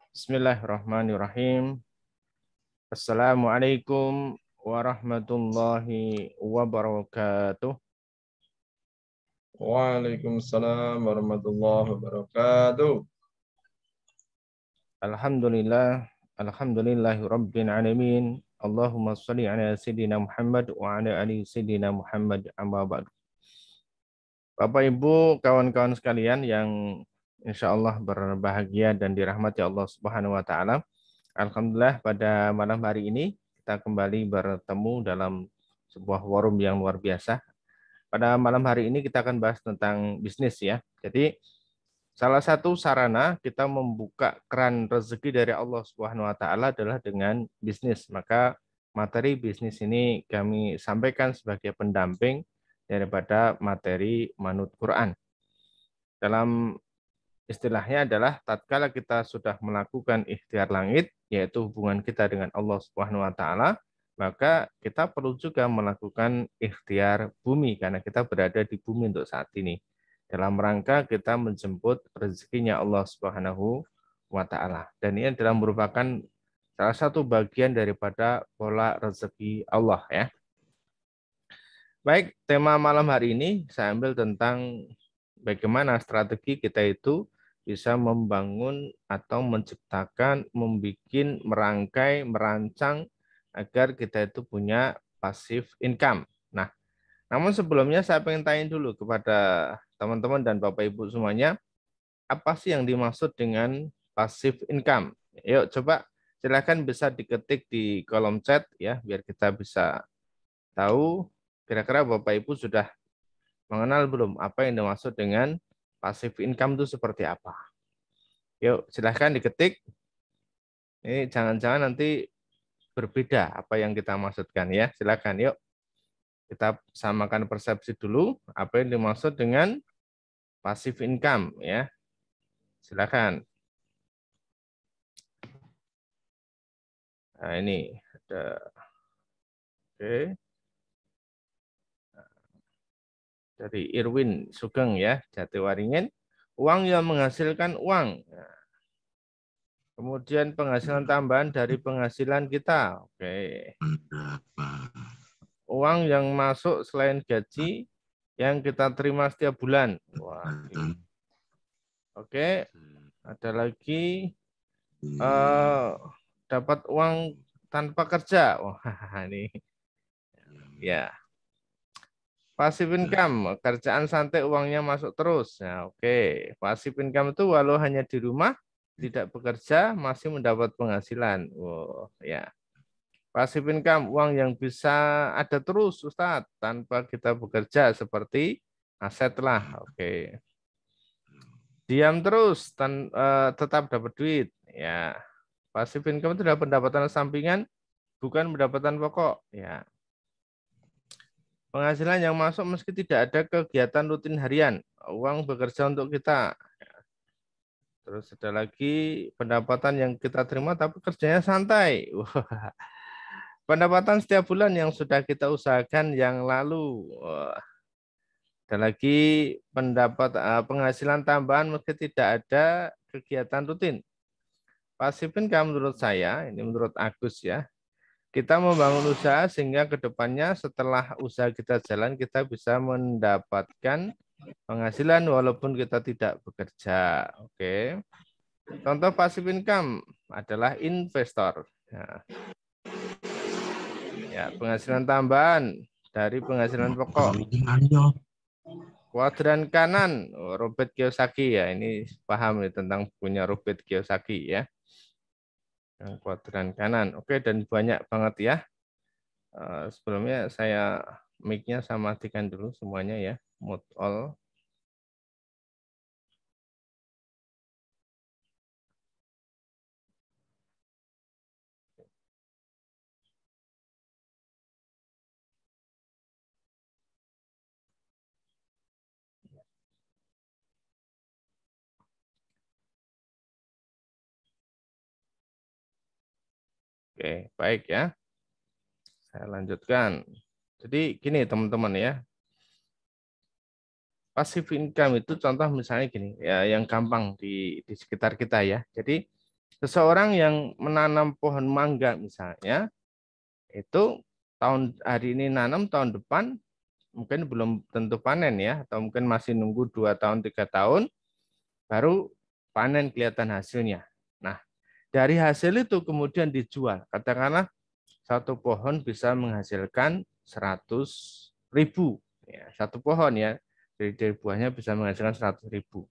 Bismillahirrahmanirrahim. Assalamualaikum warahmatullahi wabarakatuh. Waalaikumsalam warahmatullahi wabarakatuh. Alhamdulillahi rabbil alamin. Allahumma shalli ala sayyidina Muhammad wa ala ali sayyidina Muhammad amma ba'du. Bapak Ibu, kawan-kawan sekalian yang insya Allah berbahagia dan dirahmati Allah Subhanahu wa taala. Alhamdulillah pada malam hari ini kita kembali bertemu dalam sebuah forum yang luar biasa. Pada malam hari ini kita akan bahas tentang bisnis ya. Jadi salah satu sarana kita membuka keran rezeki dari Allah Subhanahu wa taala adalah dengan bisnis. Maka materi bisnis ini kami sampaikan sebagai pendamping daripada materi Manut Quran. Dalam istilahnya adalah tatkala kita sudah melakukan ikhtiar langit, yaitu hubungan kita dengan Allah Subhanahu wa taala, maka kita perlu juga melakukan ikhtiar bumi karena kita berada di bumi untuk saat ini. Dalam rangka kita menjemput rezekinya Allah Subhanahu wa taala. Dan ini adalah merupakan salah satu bagian daripada pola rezeki Allah ya. Baik, tema malam hari ini saya ambil tentang bagaimana strategi kita itu bisa membangun atau menciptakan, membuat, merangkai, merancang agar kita itu punya passive income. Nah, namun sebelumnya saya pengen tanya dulu kepada teman-teman dan Bapak Ibu semuanya, apa sih yang dimaksud dengan passive income? Yuk coba silakan bisa diketik di kolom chat ya, biar kita bisa tahu kira-kira Bapak Ibu sudah mengenal belum apa yang dimaksud dengan passive income itu seperti apa. Yuk, silahkan diketik. Ini jangan-jangan nanti berbeda apa yang kita maksudkan ya. Silahkan, yuk. Kita samakan persepsi dulu apa yang dimaksud dengan passive income ya. Silahkan. Nah, ini ada oke. Dari Irwin Sugeng ya, Jatiwaringin. Uang yang menghasilkan uang. Nah, kemudian penghasilan tambahan dari penghasilan kita. Oke. Uang yang masuk selain gaji yang kita terima setiap bulan. Wah, ini. Oke, ada lagi dapat uang tanpa kerja. Wah, ini ya. Passive income, kerjaan santai uangnya masuk terus. Nah, oke. Passive income itu walau hanya di rumah, tidak bekerja, masih mendapat penghasilan. Wow, ya. Passive income, uang yang bisa ada terus, Ustadz, tanpa kita bekerja, seperti aset lah. Oke. Diam terus, tetap dapat duit. Ya, passive income itu adalah pendapatan sampingan, bukan pendapatan pokok. Ya, penghasilan yang masuk meski tidak ada kegiatan rutin harian, uang bekerja untuk kita. Terus ada lagi pendapatan yang kita terima tapi kerjanya santai. Wah, pendapatan setiap bulan yang sudah kita usahakan yang lalu. Wah, ada lagi penghasilan tambahan meski tidak ada kegiatan rutin. Passive income menurut saya, ini menurut Agus ya, kita membangun usaha sehingga ke depannya setelah usaha kita jalan, kita bisa mendapatkan penghasilan walaupun kita tidak bekerja. Oke. Contoh passive income adalah investor. Ya, penghasilan tambahan dari penghasilan pokok. Kuadran kanan, Robert Kiyosaki ya, ini paham nih tentang punya Robert Kiyosaki ya. Yang kuadran kanan. Oke, dan banyak banget ya. Sebelumnya saya mic-nya saya matikan dulu semuanya ya. Mute all. Oke, baik ya. Saya lanjutkan. Jadi gini teman-teman ya. Passive income itu contoh misalnya gini, ya yang gampang di sekitar kita ya. Jadi Seseorang yang menanam pohon mangga misalnya, itu tahun hari ini nanam, tahun depan mungkin belum tentu panen ya, atau mungkin masih nunggu 2 tahun, 3 tahun, baru panen kelihatan hasilnya. Nah, dari hasil itu kemudian dijual. Katakanlah satu pohon bisa menghasilkan 100.000. Ya, satu pohon ya, dari buahnya bisa menghasilkan 100.000.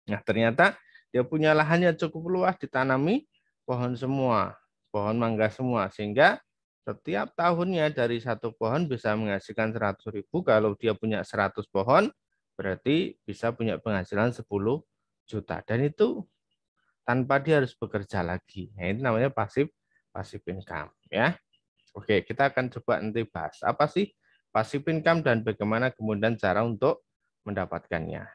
Nah, ternyata dia punya lahannya cukup luas, ditanami pohon semua, pohon mangga semua, sehingga setiap tahunnya dari satu pohon bisa menghasilkan 100.000. Kalau dia punya 100 pohon, berarti bisa punya penghasilan 10 juta. Dan itu tanpa dia harus bekerja lagi. Nah, ini namanya pasif income ya. Oke, kita akan coba nanti bahas apa sih pasif income dan bagaimana kemudian cara untuk mendapatkannya.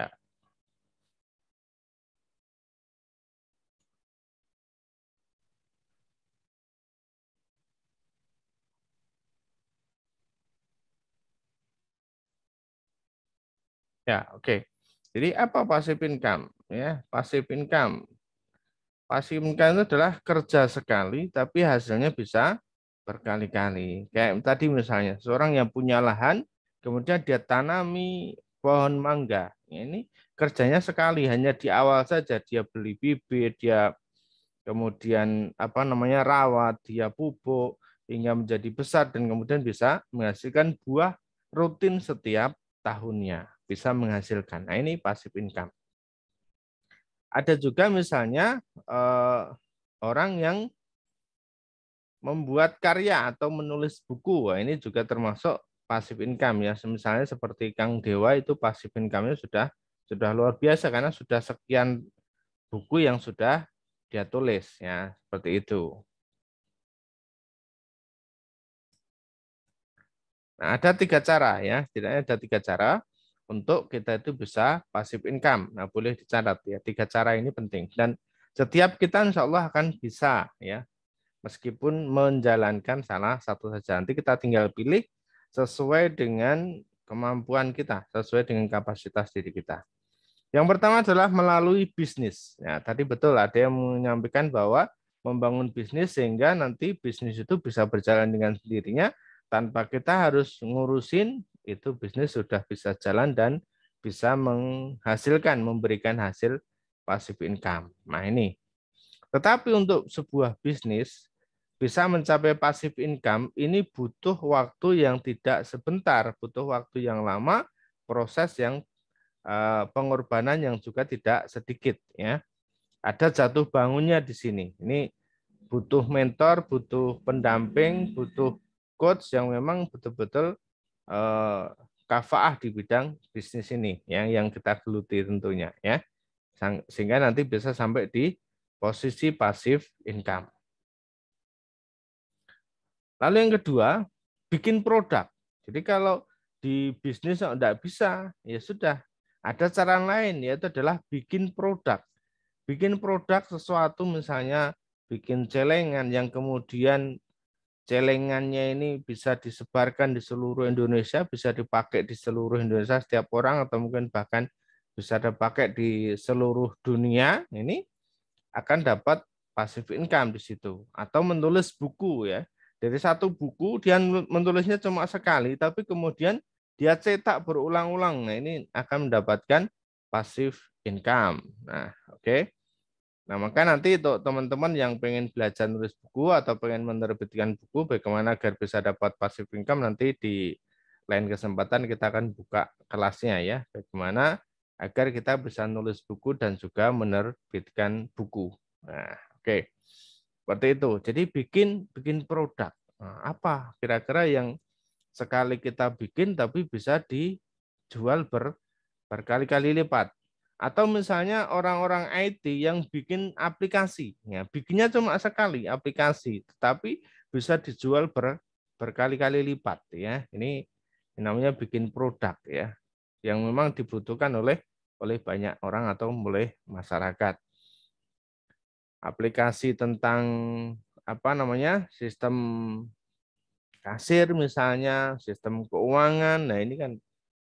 Ya, ya, oke. Jadi apa pasif income? Ya, pasif income. Pasif income itu adalah kerja sekali tapi hasilnya bisa berkali-kali. Kayak tadi misalnya, seorang yang punya lahan, kemudian dia tanami pohon mangga. Ini kerjanya sekali, hanya di awal saja dia beli bibit, dia kemudian apa namanya rawat, dia pupuk hingga menjadi besar dan kemudian bisa menghasilkan buah rutin setiap tahunnya, bisa menghasilkan. Nah, ini passive income. Ada juga misalnya orang yang membuat karya atau menulis buku. Wah, ini juga termasuk passive income ya. Misalnya seperti Kang Dewa itu passive income-nya sudah luar biasa karena sudah sekian buku yang sudah dia tulis ya, seperti itu. Nah, ada 3 cara ya, setidaknya ada 3 cara untuk kita itu bisa passive income. Nah, boleh dicatat ya, 3 cara ini penting. Dan setiap kita insya Allah akan bisa ya, meskipun menjalankan salah satu saja. Nanti kita tinggal pilih sesuai dengan kemampuan kita, sesuai dengan kapasitas diri kita. Yang pertama adalah melalui bisnis. Ya, tadi betul ada yang menyampaikan bahwa membangun bisnis sehingga nanti bisnis itu bisa berjalan dengan sendirinya tanpa kita harus ngurusin, itu bisnis sudah bisa jalan dan bisa menghasilkan, memberikan hasil passive income. Nah, ini. Tetapi untuk sebuah bisnis bisa mencapai passive income ini butuh waktu yang tidak sebentar, butuh waktu yang lama, proses yang pengorbanan yang juga tidak sedikit ya. Ada jatuh bangunnya di sini. Ini butuh mentor, butuh pendamping, butuh coach yang memang betul-betul kafaah di bidang bisnis ini yang kita geluti tentunya ya. Sehingga nanti bisa sampai di posisi passive income. Lalu yang kedua, bikin produk. Jadi kalau di bisnis tidak bisa, ya sudah. Ada cara lain, yaitu adalah bikin produk. Bikin produk sesuatu misalnya bikin celengan yang kemudian celengannya ini bisa disebarkan di seluruh Indonesia, bisa dipakai di seluruh Indonesia setiap orang atau mungkin bahkan bisa dipakai di seluruh dunia, ini akan dapat passive income di situ. Atau menulis buku ya. Dari satu buku dia menulisnya cuma sekali, tapi kemudian dia cetak berulang-ulang. Nah, ini akan mendapatkan passive income. Nah, oke. Nah, maka nanti untuk teman-teman yang pengen belajar nulis buku atau pengen menerbitkan buku, bagaimana agar bisa dapat passive income, nanti di lain kesempatan kita akan buka kelasnya ya. Bagaimana agar kita bisa nulis buku dan juga menerbitkan buku. Nah, oke. Seperti itu. Jadi bikin bikin produk. Nah, apa kira-kira yang sekali kita bikin tapi bisa dijual berkali-kali lipat? Atau misalnya orang-orang IT yang bikin aplikasi, ya, bikinnya cuma sekali aplikasi, tetapi bisa dijual berkali-kali lipat, ya. Ini namanya bikin produk ya, yang memang dibutuhkan oleh banyak orang atau oleh masyarakat. Aplikasi tentang apa namanya sistem kasir misalnya, sistem keuangan. Nah ini kan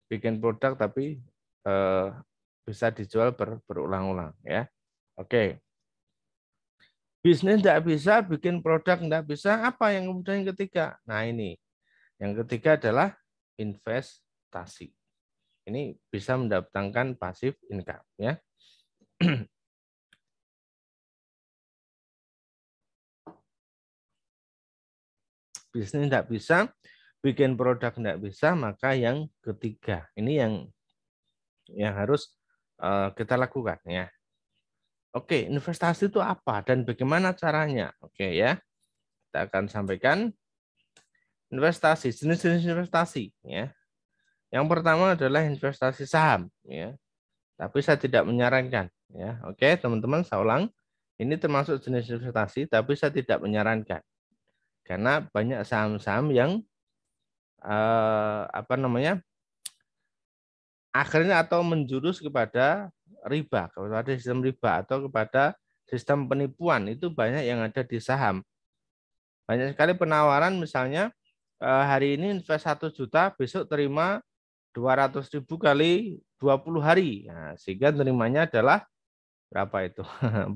bikin produk tapi bisa dijual berulang-ulang ya. Oke. Bisnis tidak bisa, bikin produk tidak bisa. Apa yang kemudian yang ketiga? Nah ini, yang ketiga adalah investasi. Ini bisa mendatangkan pasif income ya. Bisnis tidak bisa, bikin produk tidak bisa, maka yang ketiga ini yang harus kita lakukan ya. Oke, investasi itu apa dan bagaimana caranya? Oke ya, kita akan sampaikan investasi, jenis-jenis investasi ya. Yang pertama adalah investasi saham ya. Tapi saya tidak menyarankan ya. Oke, teman-teman, saya ulang. Ini termasuk jenis investasi tapi saya tidak menyarankan. Karena banyak saham-saham yang apa namanya? Akhirnya atau menjurus kepada riba, kepada sistem riba atau kepada sistem penipuan. Itu banyak yang ada di saham. Banyak sekali penawaran misalnya hari ini invest 1 juta, besok terima 200.000 kali 20 hari. Nah, sehingga terimanya adalah berapa itu? 4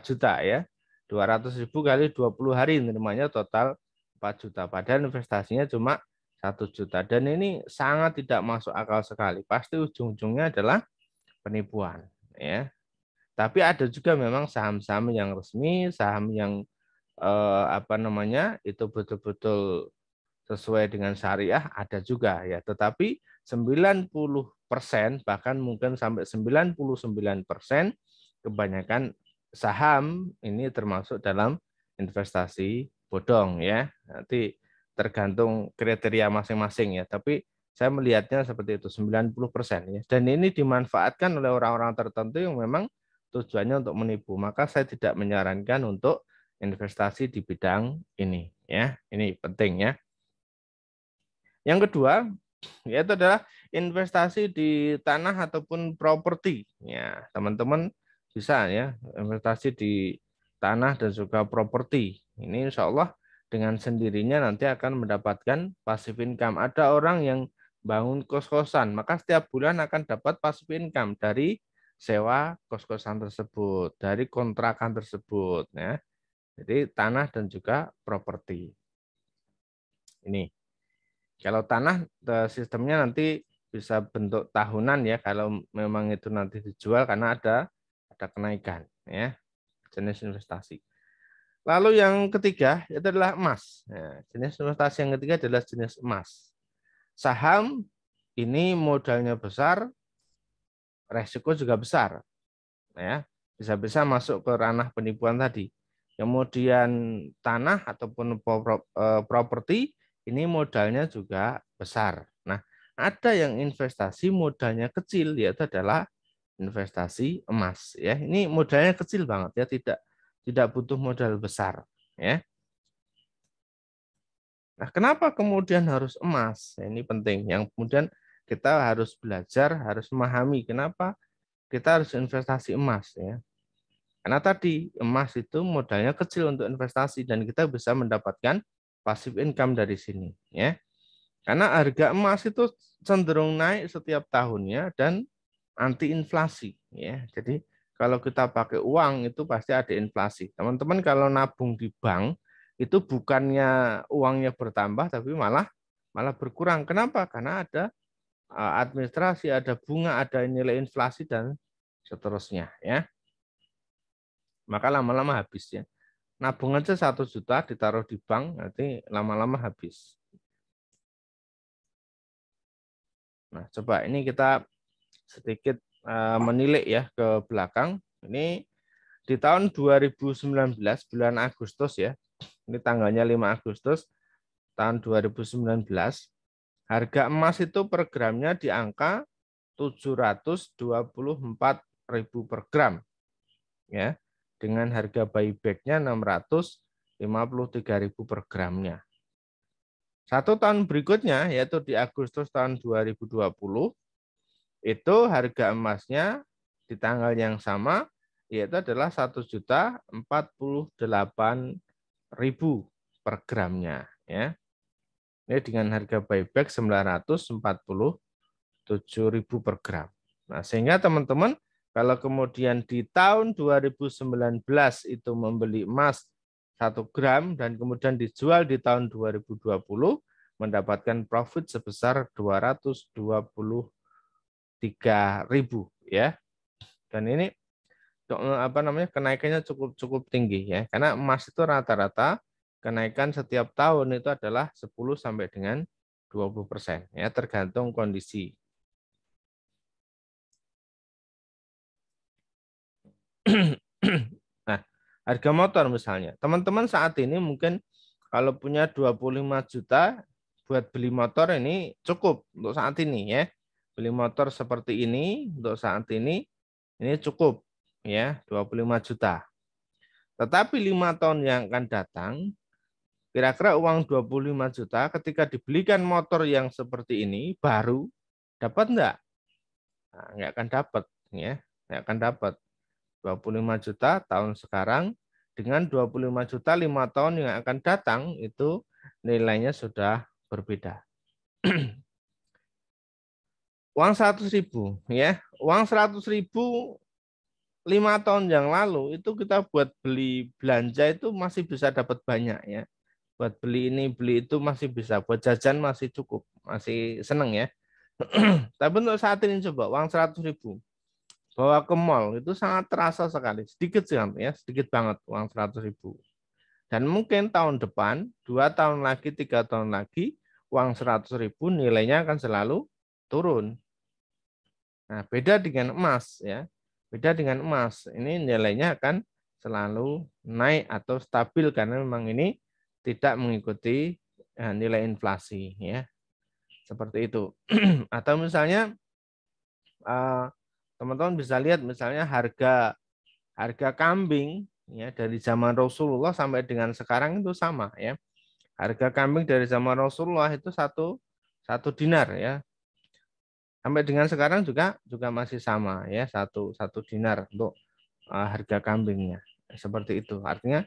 juta ya. 200.000 kali 20 hari terimanya total 4 juta. Padahal investasinya cuma 1 juta. Dan ini sangat tidak masuk akal sekali. Pasti ujung-ujungnya adalah penipuan ya. Tapi ada juga memang saham-saham yang resmi, saham yang apa namanya? Itu betul-betul sesuai dengan syariah ada juga ya, tetapi 90% bahkan mungkin sampai 99% kebanyakan saham ini termasuk dalam investasi bodong ya. Nanti tergantung kriteria masing-masing ya, tapi saya melihatnya seperti itu 90% ya. Dan ini dimanfaatkan oleh orang-orang tertentu yang memang tujuannya untuk menipu. Maka saya tidak menyarankan untuk investasi di bidang ini ya. Ini penting ya. Yang kedua, yaitu adalah investasi di tanah ataupun properti. Ya, teman-teman bisa ya investasi di tanah dan juga properti. Ini insya Allah dengan sendirinya nanti akan mendapatkan passive income. Ada orang yang bangun kos-kosan, maka setiap bulan akan dapat passive income dari sewa kos-kosan tersebut, dari kontrakan tersebut. Ya. Jadi tanah dan juga properti. Ini. Kalau tanah sistemnya nanti bisa bentuk tahunan ya kalau memang itu nanti dijual karena ada kenaikan ya jenis investasi. Lalu yang ketiga itu adalah emas. Nah, jenis investasi yang ketiga adalah jenis emas. Saham ini modalnya besar, resiko juga besar. Ya, bisa-bisa masuk ke ranah penipuan tadi. Kemudian tanah ataupun properti ini modalnya juga besar. Nah, ada yang investasi modalnya kecil yaitu adalah investasi emas ya. Ini modalnya kecil banget ya, tidak butuh modal besar ya. Nah, kenapa kemudian harus emas? Nah, ini penting. Yang kemudian kita harus belajar, harus memahami kenapa kita harus investasi emas ya. Karena tadi emas itu modalnya kecil untuk investasi dan kita bisa mendapatkan passive income dari sini ya. Karena harga emas itu cenderung naik setiap tahunnya dan anti inflasi ya. Jadi kalau kita pakai uang itu pasti ada inflasi. Teman-teman kalau nabung di bank itu bukannya uangnya bertambah tapi malah berkurang. Kenapa? Karena ada administrasi, ada bunga, ada nilai inflasi dan seterusnya ya. Maka lama-lama habis ya. Nabung aja 1 juta ditaruh di bank, nanti lama-lama habis. Nah, coba ini kita sedikit menilik ya ke belakang. Ini di tahun 2019 bulan Agustus ya. Ini tanggalnya 5 Agustus tahun 2019. Harga emas itu per gramnya di angka 724.000 per gram. Ya. Dengan harga buyback-nya 653.000 per gramnya. 1 tahun berikutnya, yaitu di Agustus tahun 2020, itu harga emasnya di tanggal yang sama, yaitu adalah 1.048.000 per gramnya. Ya. Ini dengan harga buyback 947.000 per gram. Nah, sehingga teman-teman, kalau kemudian di tahun 2019 itu membeli emas 1 gram dan kemudian dijual di tahun 2020, mendapatkan profit sebesar 223.000 ya. Dan ini kenaikannya cukup tinggi ya, karena emas itu rata-rata kenaikan setiap tahun itu adalah 10 sampai dengan 20% ya, tergantung kondisi. Nah, harga motor misalnya. Teman-teman saat ini mungkin kalau punya 25 juta buat beli motor ini cukup untuk saat ini ya. Beli motor seperti ini untuk saat ini cukup ya, 25 juta. Tetapi 5 tahun yang akan datang, kira-kira uang 25 juta ketika dibelikan motor yang seperti ini baru, dapat enggak? Nah, enggak akan dapat ya, enggak akan dapat. 25 juta tahun sekarang dengan 25 juta 5 tahun yang akan datang itu nilainya sudah berbeda. Uang 100.000 ya, uang 100.000 5 tahun yang lalu itu kita buat beli belanja itu masih bisa dapat banyak ya. Buat beli ini beli itu masih bisa, buat jajan masih cukup, masih seneng ya. Tapi untuk saat ini coba uang 100.000 bawa ke mall itu sangat terasa sekali, sedikit sih ya, sedikit banget uang 100.000. Dan mungkin tahun depan, 2 tahun lagi, 3 tahun lagi, uang 100.000 nilainya akan selalu turun. Nah, beda dengan emas ya, beda dengan emas, ini nilainya akan selalu naik atau stabil karena memang ini tidak mengikuti nilai inflasi ya, seperti itu. Atau misalnya teman-teman bisa lihat misalnya harga kambing ya dari zaman Rasulullah sampai dengan sekarang itu sama ya. Harga kambing dari zaman Rasulullah itu satu dinar ya. Sampai dengan sekarang juga masih sama ya, satu dinar untuk harga kambingnya. Seperti itu. Artinya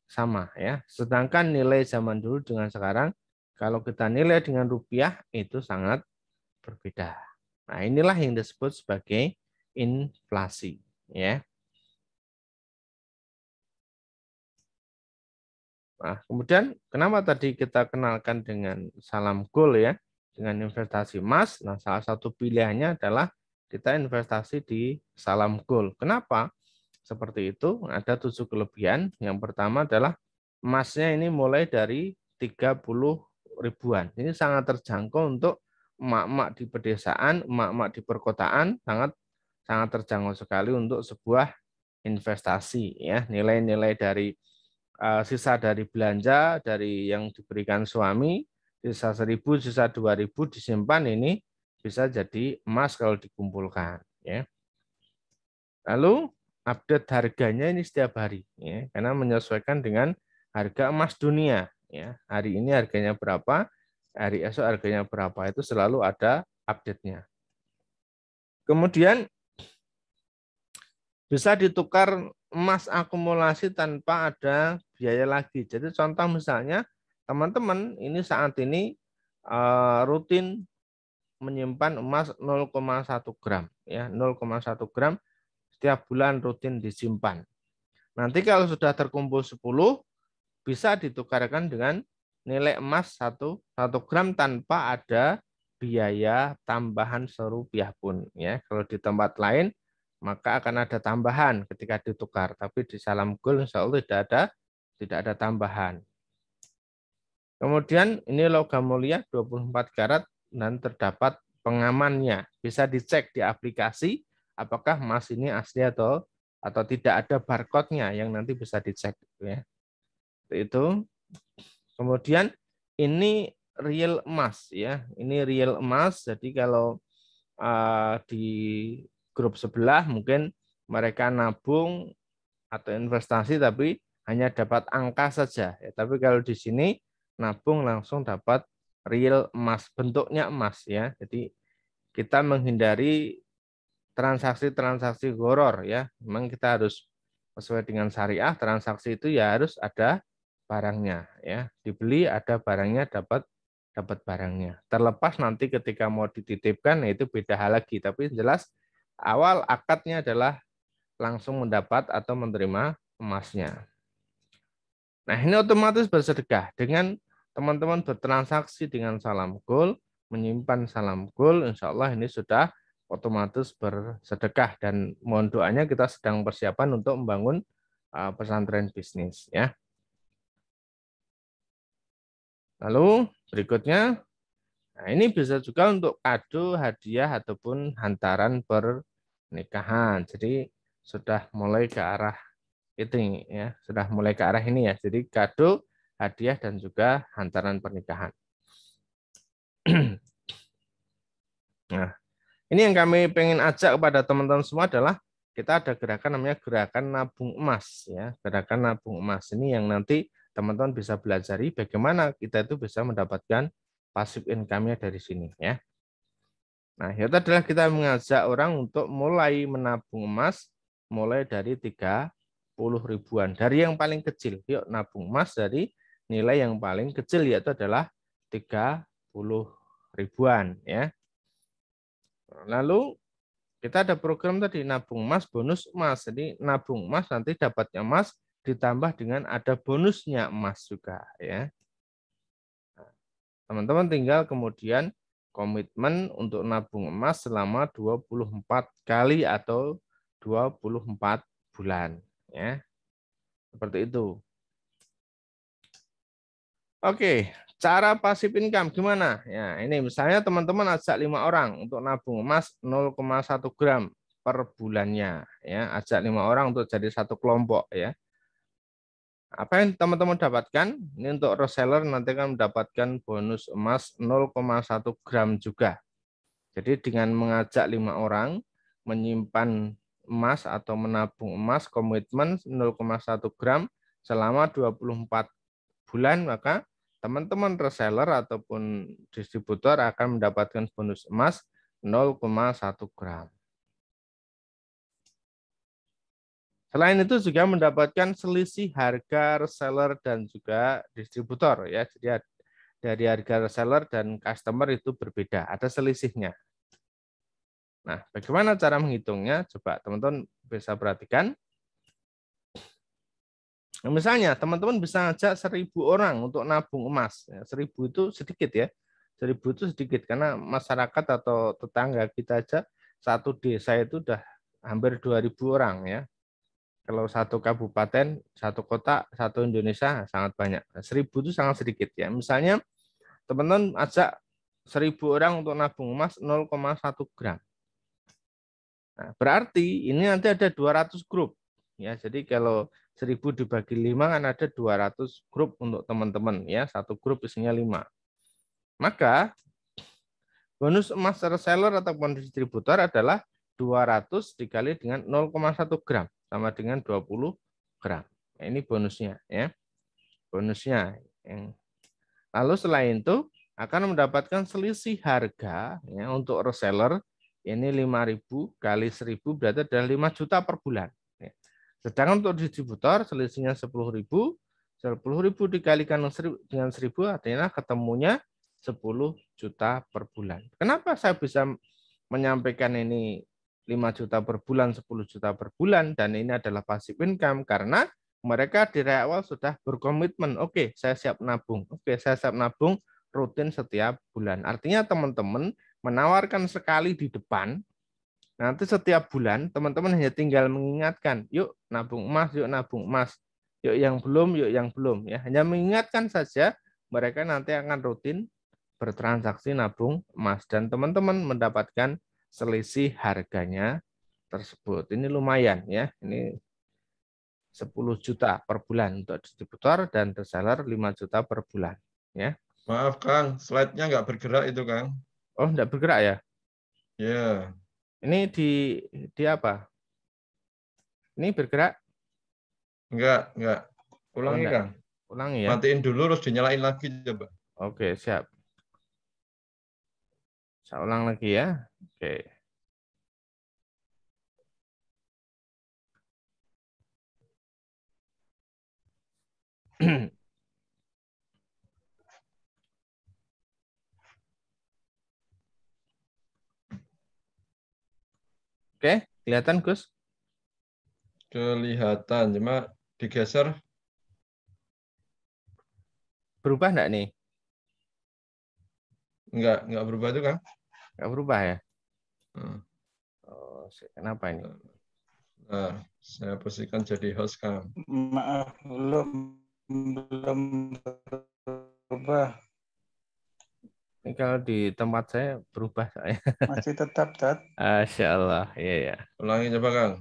sama ya. Sedangkan nilai zaman dulu dengan sekarang kalau kita nilai dengan rupiah itu sangat berbeda. Nah, inilah yang disebut sebagai inflasi ya. Nah, kemudian kenapa tadi kita kenalkan dengan salam gold ya, dengan investasi emas. Nah, salah satu pilihannya adalah kita investasi di salam gold. Kenapa? Seperti itu, ada 7 kelebihan. Yang pertama adalah emasnya ini mulai dari 30 ribuan. Ini sangat terjangkau untuk emak-emak di pedesaan, emak-emak di perkotaan, sangat terjangkau sekali untuk sebuah investasi ya. Nilai-nilai dari sisa dari belanja dari yang diberikan suami, sisa 1.000, sisa 2.000 disimpan, ini bisa jadi emas kalau dikumpulkan ya. Lalu update harganya ini setiap hari ya, karena menyesuaikan dengan harga emas dunia ya. Hari ini harganya berapa, hari esok harganya berapa, itu selalu ada update-nya. Kemudian bisa ditukar emas akumulasi tanpa ada biaya lagi. Jadi contoh misalnya teman-teman ini saat ini rutin menyimpan emas 0,1 gram ya, 0,1 gram setiap bulan rutin disimpan. Nanti kalau sudah terkumpul 10 bisa ditukarkan dengan nilai emas 1 gram tanpa ada biaya tambahan serupiah pun ya. Kalau di tempat lain maka akan ada tambahan ketika ditukar, tapi di salam gold insya Allah tidak ada tambahan. Kemudian ini logam mulia 24 karat dan terdapat pengamannya. Bisa dicek di aplikasi apakah emas ini asli atau tidak, ada barcode-nya yang nanti bisa dicek ya. Itu. Kemudian ini real emas ya. Ini real emas. Jadi kalau di grup sebelah mungkin mereka nabung atau investasi tapi hanya dapat angka saja ya. Tapi kalau di sini nabung langsung dapat real emas, bentuknya emas ya. Jadi kita menghindari transaksi-transaksi gharar ya. Memang kita harus sesuai dengan syariah, transaksi itu ya harus ada barangnya ya. Dibeli ada barangnya, dapat barangnya. Terlepas nanti ketika mau dititipkan ya itu beda hal lagi, tapi jelas awal akadnya adalah langsung mendapat atau menerima emasnya. Nah, ini otomatis bersedekah dengan teman-teman bertransaksi dengan salam goal, menyimpan salam goal, insya Allah ini sudah otomatis bersedekah dan mohon doanya kita sedang persiapan untuk membangun pesantren bisnis ya. Lalu berikutnya, nah ini bisa juga untuk kado, hadiah ataupun hantaran pernikahan. Jadi sudah mulai ke arah itu ya, sudah mulai ke arah ini ya. Jadi kado, hadiah dan juga hantaran pernikahan. Nah, ini yang kami pengen ajak kepada teman-teman semua adalah kita ada gerakan namanya gerakan nabung emas ya. Gerakan nabung emas ini yang nanti teman-teman bisa belajari bagaimana kita itu bisa mendapatkan passive income-nya dari sini ya. Nah, itu adalah kita mengajak orang untuk mulai menabung emas mulai dari 30 ribuan. Dari yang paling kecil, yuk nabung emas dari nilai yang paling kecil yaitu adalah 30 ribuan ya. Lalu kita ada program tadi nabung emas, bonus emas. Jadi nabung emas nanti dapatnya emas ditambah dengan ada bonusnya emas juga ya. Teman-teman tinggal kemudian komitmen untuk nabung emas selama 24 kali atau 24 bulan ya. Seperti itu. Oke, cara passive income gimana? Ya, ini misalnya teman-teman ajak 5 orang untuk nabung emas 0,1 gram per bulannya ya. Ajak 5 orang untuk jadi satu kelompok ya. Apa yang teman-teman dapatkan? Ini untuk reseller nanti kan mendapatkan bonus emas 0,1 gram juga. Jadi dengan mengajak 5 orang menyimpan emas atau menabung emas komitmen 0,1 gram selama 24 bulan, maka teman-teman reseller ataupun distributor akan mendapatkan bonus emas 0,1 gram. Selain itu juga mendapatkan selisih harga reseller dan juga distributor ya. Jadi dari harga reseller dan customer itu berbeda, ada selisihnya. Nah, bagaimana cara menghitungnya? Coba teman-teman bisa perhatikan. Misalnya teman-teman bisa ngajak 1.000 orang untuk nabung emas. 1.000 itu sedikit ya. 1.000 itu sedikit karena masyarakat atau tetangga kita aja satu desa itu udah hampir 2.000 orang ya. Kalau satu kabupaten, satu kota, satu Indonesia sangat banyak. 1.000 itu sangat sedikit ya. Misalnya teman-teman ajak 1.000 orang untuk nabung emas 0,1 gram. Nah, berarti ini nanti ada 200 grup. Ya, jadi kalau 1.000 dibagi 5 kan ada 200 grup untuk teman-teman ya, satu grup isinya 5. Maka bonus emas reseller ataupun distributor adalah 200 dikali dengan 0,1 gram sama dengan 20 gram. Nah, ini bonusnya ya. Bonusnya. Lalu selain itu akan mendapatkan selisih harga ya, untuk reseller ini 5.000 kali 1.000 berarti adalah 5 juta per bulan. Sedangkan untuk distributor selisihnya 10.000, 10.000 dikalikan dengan 1.000 artinya ketemunya 10 juta per bulan. Kenapa saya bisa menyampaikan ini 5 juta per bulan, 10 juta per bulan, dan ini adalah passive income? Karena mereka dari awal sudah berkomitmen, oke, saya siap nabung, oke, saya siap nabung rutin setiap bulan. Artinya teman-teman menawarkan sekali di depan, nanti setiap bulan teman-teman hanya tinggal mengingatkan, yuk nabung emas, yuk nabung emas, yuk yang belum, yuk yang belum. Ya, hanya mengingatkan saja, mereka nanti akan rutin bertransaksi nabung emas dan teman-teman mendapatkan selisih harganya tersebut. Ini lumayan ya, ini 10 juta per bulan untuk distributor dan reseller 5 juta per bulan. Ya. Maaf Kang, slide-nya nggak bergerak itu Kang. Oh, enggak bergerak ya? Ya, Ini di apa? Ini bergerak? enggak. Oh, Ulangi enggak. Kang. Ulangi ya. Matiin dulu terus dinyalain lagi coba. Oke, siap. Saya ulang lagi ya. Oke. Oke, kelihatan Gus? Kelihatan, cuma digeser Berubah enggak nih? enggak berubah itu, Kang. Enggak berubah ya? Hmm. Oh, kenapa ini? Nah, saya posisikan jadi host, Kang. Maaf, belum berubah. Ini kalau di tempat saya berubah saya. Masih tetap, Tat. Masya Allah, iya ya. Ulangi coba, Kang.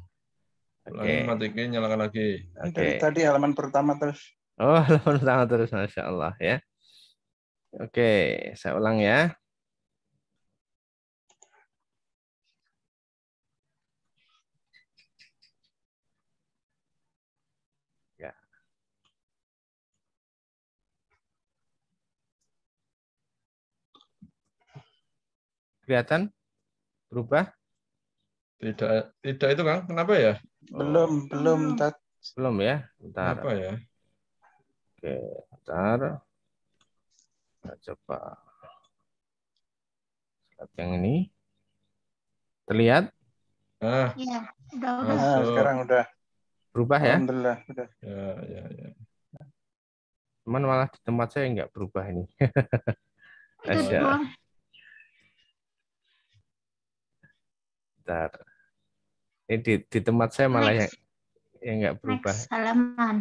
Ulangi, Oke, matikan, nyalakan lagi. Dari oke. tadi halaman pertama terus. Oh, pertama terus, Masya Allah ya. Oke, saya ulang ya. Ya. Kelihatan berubah? Tidak itu, Kang. Kenapa ya? Belum, Tat. Belum ya? Bentar. Kenapa ya? Oke, bentar. Kita coba lihat yang ini. Terlihat? Ah, Iya, udah. Nah, masuk. sekarang udah. Berubah ya? Alhamdulillah, udah. Ya. Cuman malah di tempat saya nggak berubah ini. Itu Masya Allah. doang. Bentar. Ini di tempat saya malah Next, yang nggak berubah. next halaman.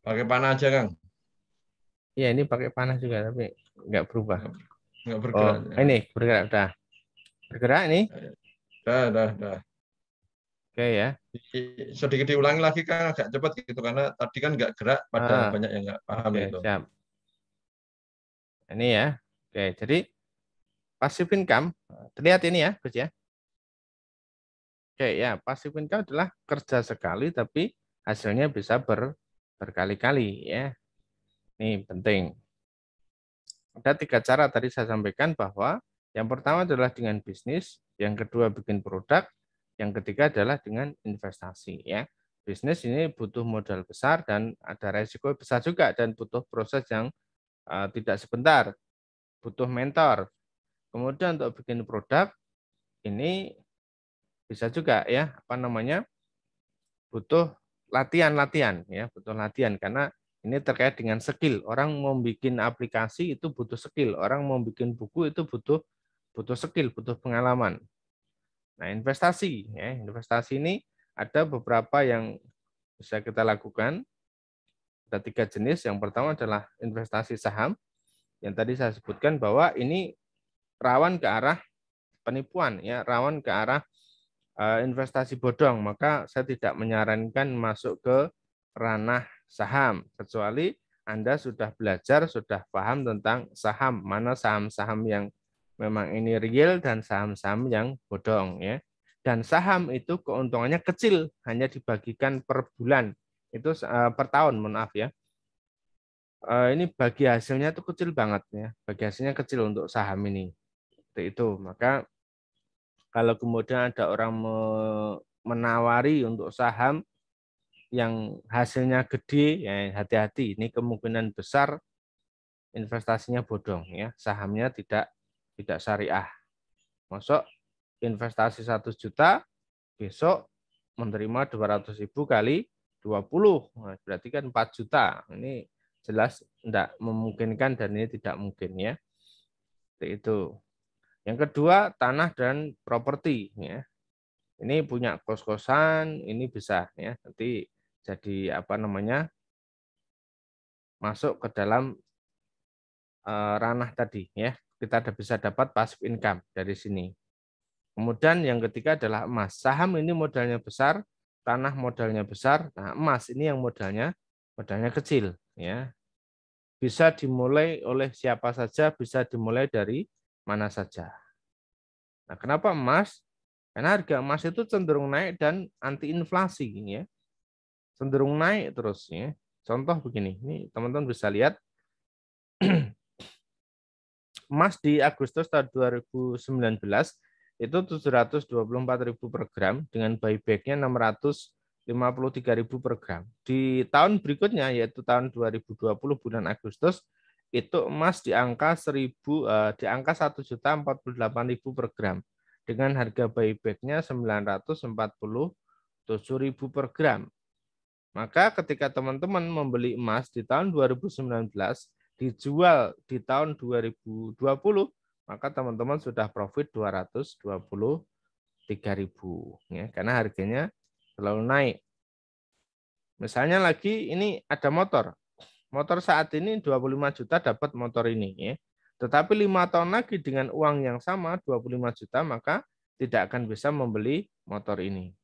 Pakai panah aja, Kang. Iya, ini pakai panah juga tapi nggak berubah. Nggak Oh, bergerak. ini bergerak udah. Bergerak ini? Dah. Oke ya. Sedikit diulangi lagi, Kang, agak cepat gitu karena tadi kan nggak gerak, pada Ah, banyak yang nggak paham oke, itu. siap. Ini ya. Oke, jadi passive income terlihat ini ya, Gus ya. Oke ya, passive income adalah kerja sekali tapi hasilnya bisa berkali-kali ya. Ini penting. Ada 3 cara tadi saya sampaikan bahwa yang pertama adalah dengan bisnis, yang kedua bikin produk, yang ketiga adalah dengan investasi ya. Bisnis ini butuh modal besar dan ada resiko besar juga dan butuh proses yang tidak sebentar, butuh mentor. Kemudian untuk bikin produk ini bisa juga ya, apa namanya? Butuh latihan ya, butuh latihan karena ini terkait dengan skill. Orang mau bikin aplikasi itu butuh skill, orang mau bikin buku itu butuh skill, butuh pengalaman. Nah, investasi ini ada beberapa yang bisa kita lakukan. Ada 3 jenis. Yang pertama adalah investasi saham, yang tadi saya sebutkan bahwa ini rawan ke arah penipuan, ya, rawan ke arah investasi bodong. Maka saya tidak menyarankan masuk ke ranah saham, kecuali Anda sudah belajar, sudah paham tentang saham, mana saham-saham yang memang ini real dan saham-saham yang bodong ya. Dan saham itu keuntungannya kecil, hanya dibagikan per bulan. Itu per tahun, mohon maaf ya. Ini bagi hasilnya itu kecil banget ya. Bagi hasilnya kecil untuk saham ini. Seperti itu. Maka kalau kemudian ada orang menawari untuk saham yang hasilnya gede, ya hati-hati. Ini kemungkinan besar investasinya bodong ya. Sahamnya tidak syariah. Masuk investasi 1 juta, besok menerima 200.000 kali 20. Nah, berarti kan 4 juta. Ini jelas tidak memungkinkan dan ini tidak mungkin ya. Seperti itu. Yang kedua, tanah dan properti ya. Ini punya kos-kosan, ini bisa ya. Nanti jadi apa namanya? Masuk ke dalam ranah tadi ya. Kita bisa dapat passive income dari sini. Kemudian yang ketiga adalah emas. Saham ini modalnya besar, tanah modalnya besar. Nah, emas ini yang modalnya kecil ya. Bisa dimulai oleh siapa saja, bisa dimulai dari mana saja. Nah, kenapa emas? Karena harga emas itu cenderung naik dan anti inflasi ya. Cenderung naik terus ya. Contoh begini, ini teman-teman bisa lihat Emas di Agustus tahun 2019 itu 724.000 per gram dengan buyback-nya 653.000 per gram. Di tahun berikutnya yaitu tahun 2020 bulan Agustus itu emas di angka 1.048.000 per gram dengan harga buyback-nya 947.000 per gram. Maka ketika teman-teman membeli emas di tahun 2019 dijual di tahun 2020, maka teman-teman sudah profit 223.000 ya, karena harganya selalu naik. Misalnya lagi ini ada motor. Motor saat ini 25 juta dapat motor ini ya. Tetapi 5 tahun lagi dengan uang yang sama 25 juta maka tidak akan bisa membeli motor ini.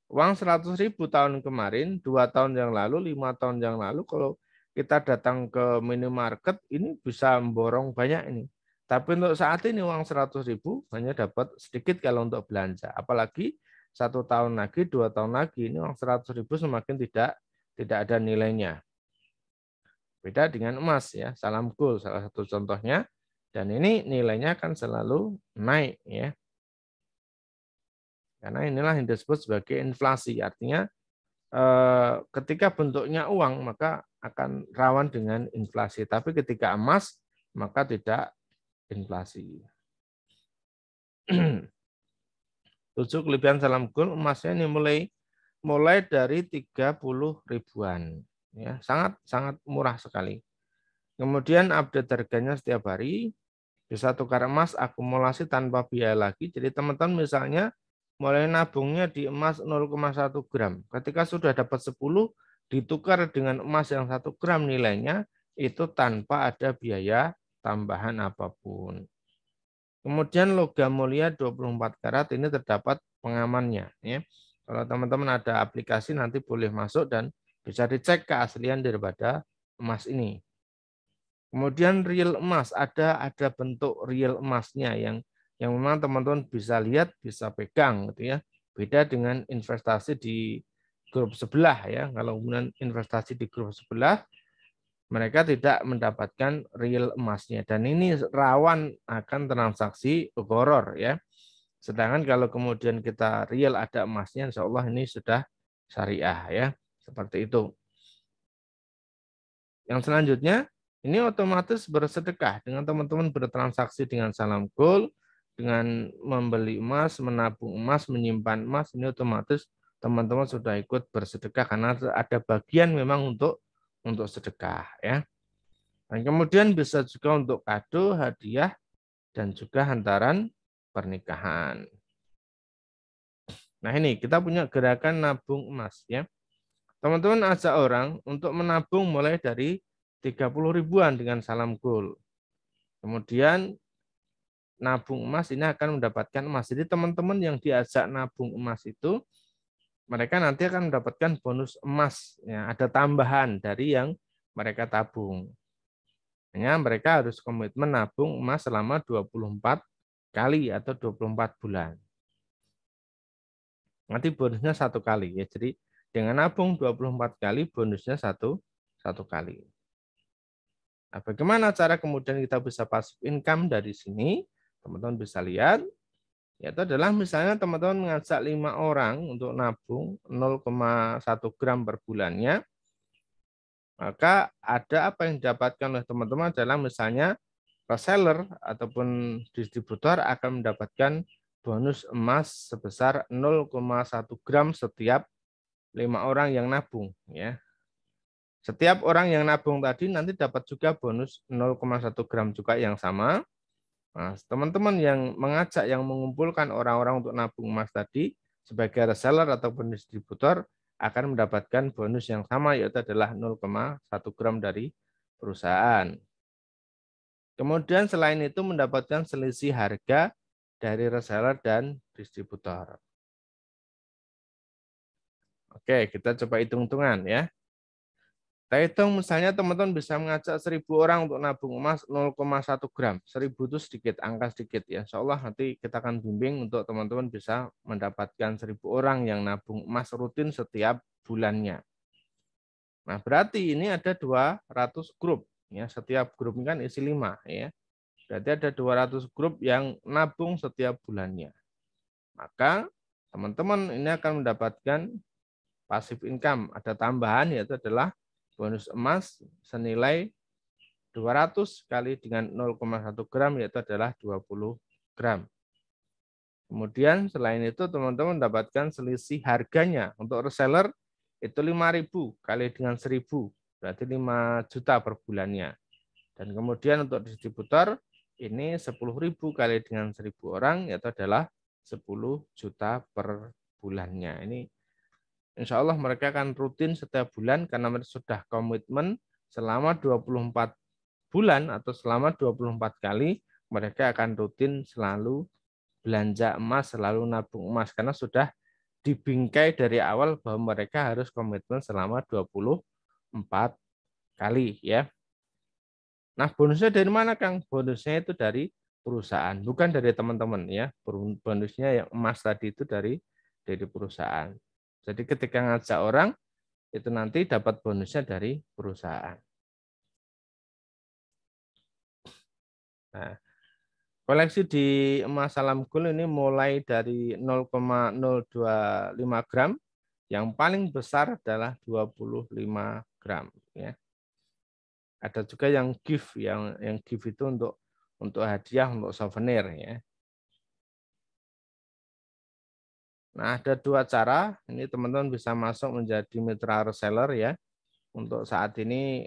Uang 100.000 tahun kemarin, 2 tahun yang lalu, 5 tahun yang lalu, kalau kita datang ke minimarket, ini bisa memborong banyak ini. Tapi untuk saat ini uang 100.000 hanya dapat sedikit kalau untuk belanja. Apalagi 1 tahun lagi, 2 tahun lagi, ini uang 100.000 semakin tidak ada nilainya. Beda dengan emas ya, salam gold salah satu contohnya. Dan ini nilainya akan selalu naik ya. Karena inilah yang disebut sebagai inflasi. Artinya ketika bentuknya uang maka akan rawan dengan inflasi. Tapi ketika emas maka tidak inflasi. 7 kelebihan salam gold emasnya ini mulai dari 30 ribuan. Ya, sangat murah sekali. Kemudian update harganya setiap hari. Bisa tukar emas akumulasi tanpa biaya lagi. Jadi teman-teman misalnya mulai nabungnya di emas 0,1 gram. Ketika sudah dapat 10, ditukar dengan emas yang 1 gram nilainya, itu tanpa ada biaya tambahan apapun. Kemudian logam mulia 24 karat ini terdapat pengamannya. Ya. Kalau teman-teman ada aplikasi nanti boleh masuk dan bisa dicek keaslian daripada emas ini. Kemudian real emas, ada bentuk real emasnya yang memang teman-teman bisa lihat, bisa pegang gitu ya. Beda dengan investasi di grup sebelah ya. Kalau kemudian investasi di grup sebelah mereka tidak mendapatkan real emasnya dan ini rawan akan transaksi gharar ya. Sedangkan kalau kemudian kita real ada emasnya, insya Allah ini sudah syariah ya. Seperti itu. Yang selanjutnya ini otomatis bersedekah dengan teman-teman bertransaksi dengan salam gold, dengan membeli emas, menabung emas, menyimpan emas, ini otomatis teman-teman sudah ikut bersedekah karena ada bagian memang untuk sedekah ya. Dan kemudian bisa juga untuk kado, hadiah, dan juga hantaran pernikahan. Nah ini kita punya gerakan nabung emas ya. Teman-teman ajak orang untuk menabung mulai dari 30 ribuan dengan salam gold. Kemudian nabung emas ini akan mendapatkan emas. Jadi teman-teman yang diajak nabung emas itu, mereka nanti akan mendapatkan bonus emas. Ya, ada tambahan dari yang mereka tabung. Hanya mereka harus komitmen nabung emas selama 24 kali atau 24 bulan. Nanti bonusnya 1 kali. Ya. Jadi dengan nabung 24 kali, bonusnya satu kali. Nah, bagaimana cara kemudian kita bisa passive income dari sini? Teman-teman bisa lihat, yaitu adalah misalnya teman-teman mengajak 5 orang untuk nabung 0,1 gram per bulannya, maka ada apa yang didapatkan oleh teman-teman adalah misalnya reseller ataupun distributor akan mendapatkan bonus emas sebesar 0,1 gram setiap 5 orang yang nabung. Ya. Setiap orang yang nabung tadi nanti dapat juga bonus 0,1 gram juga yang sama. Nah, teman-teman yang mengajak, yang mengumpulkan orang-orang untuk nabung emas tadi sebagai reseller ataupun distributor akan mendapatkan bonus yang sama, yaitu adalah 0,1 gram dari perusahaan. Kemudian selain itu mendapatkan selisih harga dari reseller dan distributor. Oke, kita coba hitung-hitungan ya. Kita hitung misalnya teman-teman bisa mengajak 1.000 orang untuk nabung emas 0,1 gram. 1.000 itu sedikit, angka sedikit ya. Insya Allah nanti kita akan bimbing untuk teman-teman bisa mendapatkan 1.000 orang yang nabung emas rutin setiap bulannya. Nah berarti ini ada 200 grup. Ya, setiap grup ini kan isi 5 ya. Berarti ada 200 grup yang nabung setiap bulannya. Maka teman-teman ini akan mendapatkan passive income. Ada tambahan yaitu adalah bonus emas senilai 200 kali dengan 0,1 gram yaitu adalah 20 gram. Kemudian selain itu teman-teman mendapatkan selisih harganya. Untuk reseller itu 5.000 kali dengan 1.000. Berarti 5 juta per bulannya. Dan kemudian untuk distributor ini 10.000 kali dengan 1.000 orang yaitu adalah 10 juta per bulannya. Ini insya Allah mereka akan rutin setiap bulan karena mereka sudah komitmen selama 24 bulan atau selama 24 kali mereka akan rutin selalu belanja emas, selalu nabung emas karena sudah dibingkai dari awal bahwa mereka harus komitmen selama 24 kali ya. Nah, bonusnya dari mana, Kang? Bonusnya itu dari perusahaan, bukan dari teman-teman ya. Bonusnya yang emas tadi itu dari perusahaan. Jadi ketika ngajak orang itu nanti dapat bonusnya dari perusahaan. Nah, koleksi di emas Salam Gold ini mulai dari 0,025 gram, yang paling besar adalah 25 gram. Ya. Ada juga yang gift, yang gift itu untuk hadiah, untuk souvenir. Ya. Nah, ada 2 cara. Ini teman-teman bisa masuk menjadi mitra reseller ya. Untuk saat ini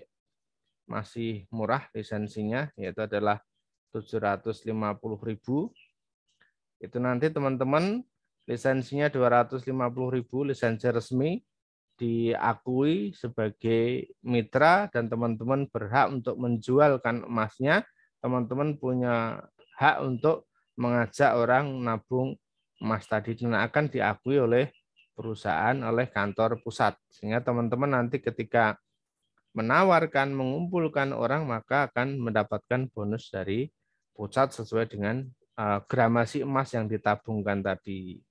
masih murah lisensinya, yaitu adalah 750.000. Itu nanti teman-teman lisensinya 250.000, lisensi resmi diakui sebagai mitra dan teman-teman berhak untuk menjualkan emasnya. Teman-teman punya hak untuk mengajak orang nabung emas tadi dan akan diakui oleh perusahaan, oleh kantor pusat. Sehingga teman-teman nanti ketika menawarkan, mengumpulkan orang maka akan mendapatkan bonus dari pusat sesuai dengan gramasi emas yang ditabungkan tadi.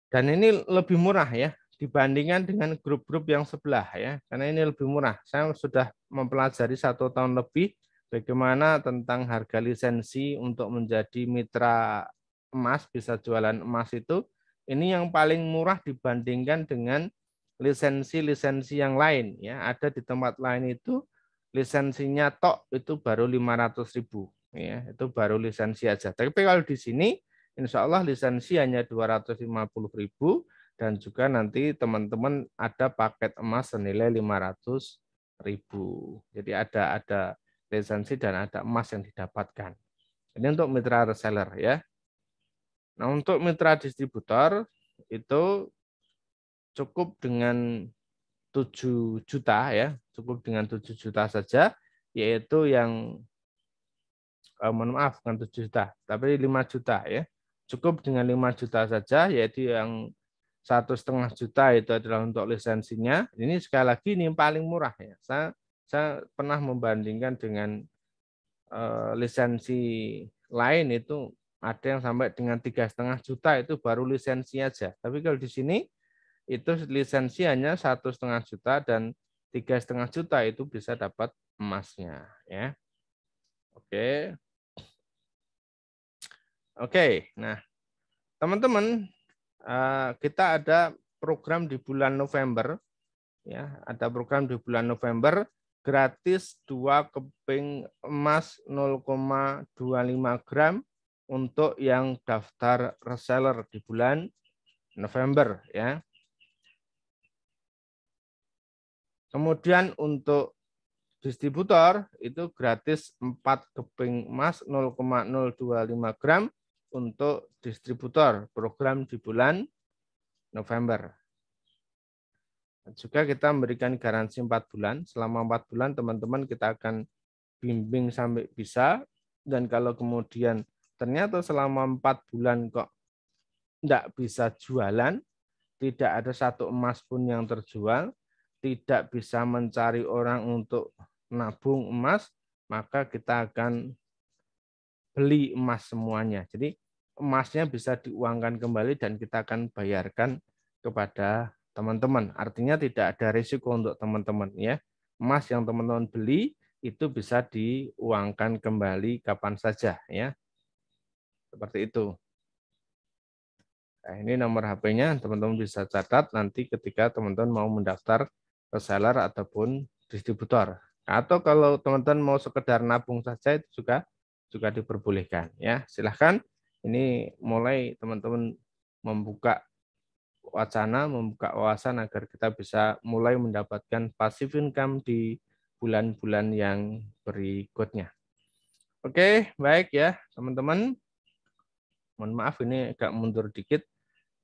Dan ini lebih murah ya dibandingkan dengan grup-grup yang sebelah ya, karena ini lebih murah. Saya sudah mempelajari 1 tahun lebih bagaimana tentang harga lisensi untuk menjadi mitra emas, bisa jualan emas itu. Ini yang paling murah dibandingkan dengan lisensi-lisensi yang lain ya. Ada di tempat lain itu lisensinya tok itu baru 500.000 ya, itu baru lisensi aja. Tapi kalau di sini insya Allah lisensi hanya 250.000 dan juga nanti teman-teman ada paket emas senilai 500.000. Jadi ada lisensi dan ada emas yang didapatkan. Ini untuk mitra reseller ya. Nah, untuk mitra distributor itu cukup dengan 7 juta ya, cukup dengan 7 juta saja, yaitu yang mohon maaf bukan 7 juta, tapi 5 juta ya. Cukup dengan 5 juta saja, yaitu yang 1,5 juta itu adalah untuk lisensinya. Ini sekali lagi ini yang paling murah ya. Saya pernah membandingkan dengan lisensi lain itu ada yang sampai dengan 3,5 juta itu baru lisensi aja. Tapi kalau di sini itu lisensi hanya 1,5 juta dan 3,5 juta itu bisa dapat emasnya ya. Oke. Nah, teman-teman kita ada program di bulan November ya, ada program di bulan November gratis 2 keping emas 0,25 gram untuk yang daftar reseller di bulan November ya. Kemudian untuk distributor itu gratis 4 keping emas 0,025 gram untuk distributor program di bulan November. Juga kita memberikan garansi 4 bulan. Selama 4 bulan teman-teman kita akan bimbing sampai bisa. Dan kalau kemudian ternyata selama 4 bulan kok tidak bisa jualan, tidak ada 1 emas pun yang terjual, tidak bisa mencari orang untuk nabung emas, maka kita akan beli emas semuanya. Jadi emasnya bisa diuangkan kembali dan kita akan bayarkan kepada teman-teman. Artinya tidak ada risiko untuk teman-teman ya. emas yang teman-teman beli itu bisa diuangkan kembali kapan saja ya. Seperti itu. Nah, ini nomor HP-nya, teman-teman bisa catat nanti ketika teman-teman mau mendaftar reseller ataupun distributor. Atau kalau teman-teman mau sekedar nabung saja itu juga diperbolehkan ya. Silahkan. Ini mulai teman-teman membuka wacana, membuka wawasan agar kita bisa mulai mendapatkan passive income di bulan-bulan yang berikutnya. Oke, baik ya teman-teman. Mohon maaf ini agak mundur dikit.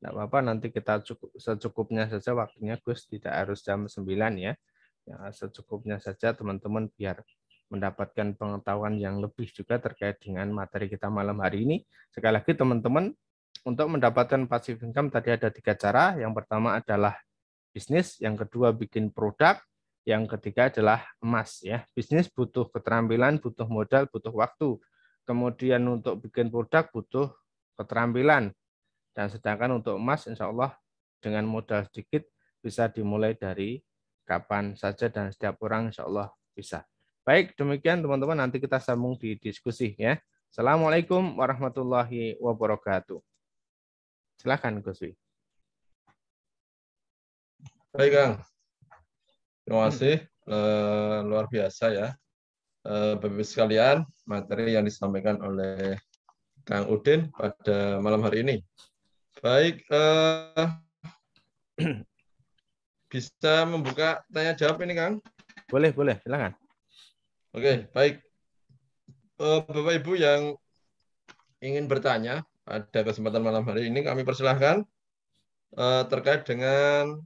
Tidak apa-apa, nanti kita secukupnya saja waktunya, Gus. Tidak harus jam 9 ya. Ya, secukupnya saja teman-teman biar mendapatkan pengetahuan yang lebih juga terkait dengan materi kita malam hari ini. Sekali lagi teman-teman, untuk mendapatkan passive income tadi ada 3 cara. Yang pertama adalah bisnis, yang kedua bikin produk, yang ketiga adalah emas ya. Bisnis butuh keterampilan, butuh modal, butuh waktu. Kemudian untuk bikin produk butuh keterampilan. Dan sedangkan untuk emas insya Allah dengan modal sedikit bisa dimulai dari kapan saja dan setiap orang insya Allah bisa. Baik, demikian teman-teman, nanti kita sambung di diskusi ya. Assalamualaikum warahmatullahi wabarakatuh. Silakan Gus Wi. Baik, Kang. Terima kasih. Luar biasa ya. Bapak-Ibu sekalian, materi yang disampaikan oleh Kang Udin pada malam hari ini. Baik, bisa membuka tanya jawab ini, Kang? Boleh, silakan. Oke, baik. Bapak Ibu yang ingin bertanya pada kesempatan malam hari ini, kami persilahkan terkait dengan.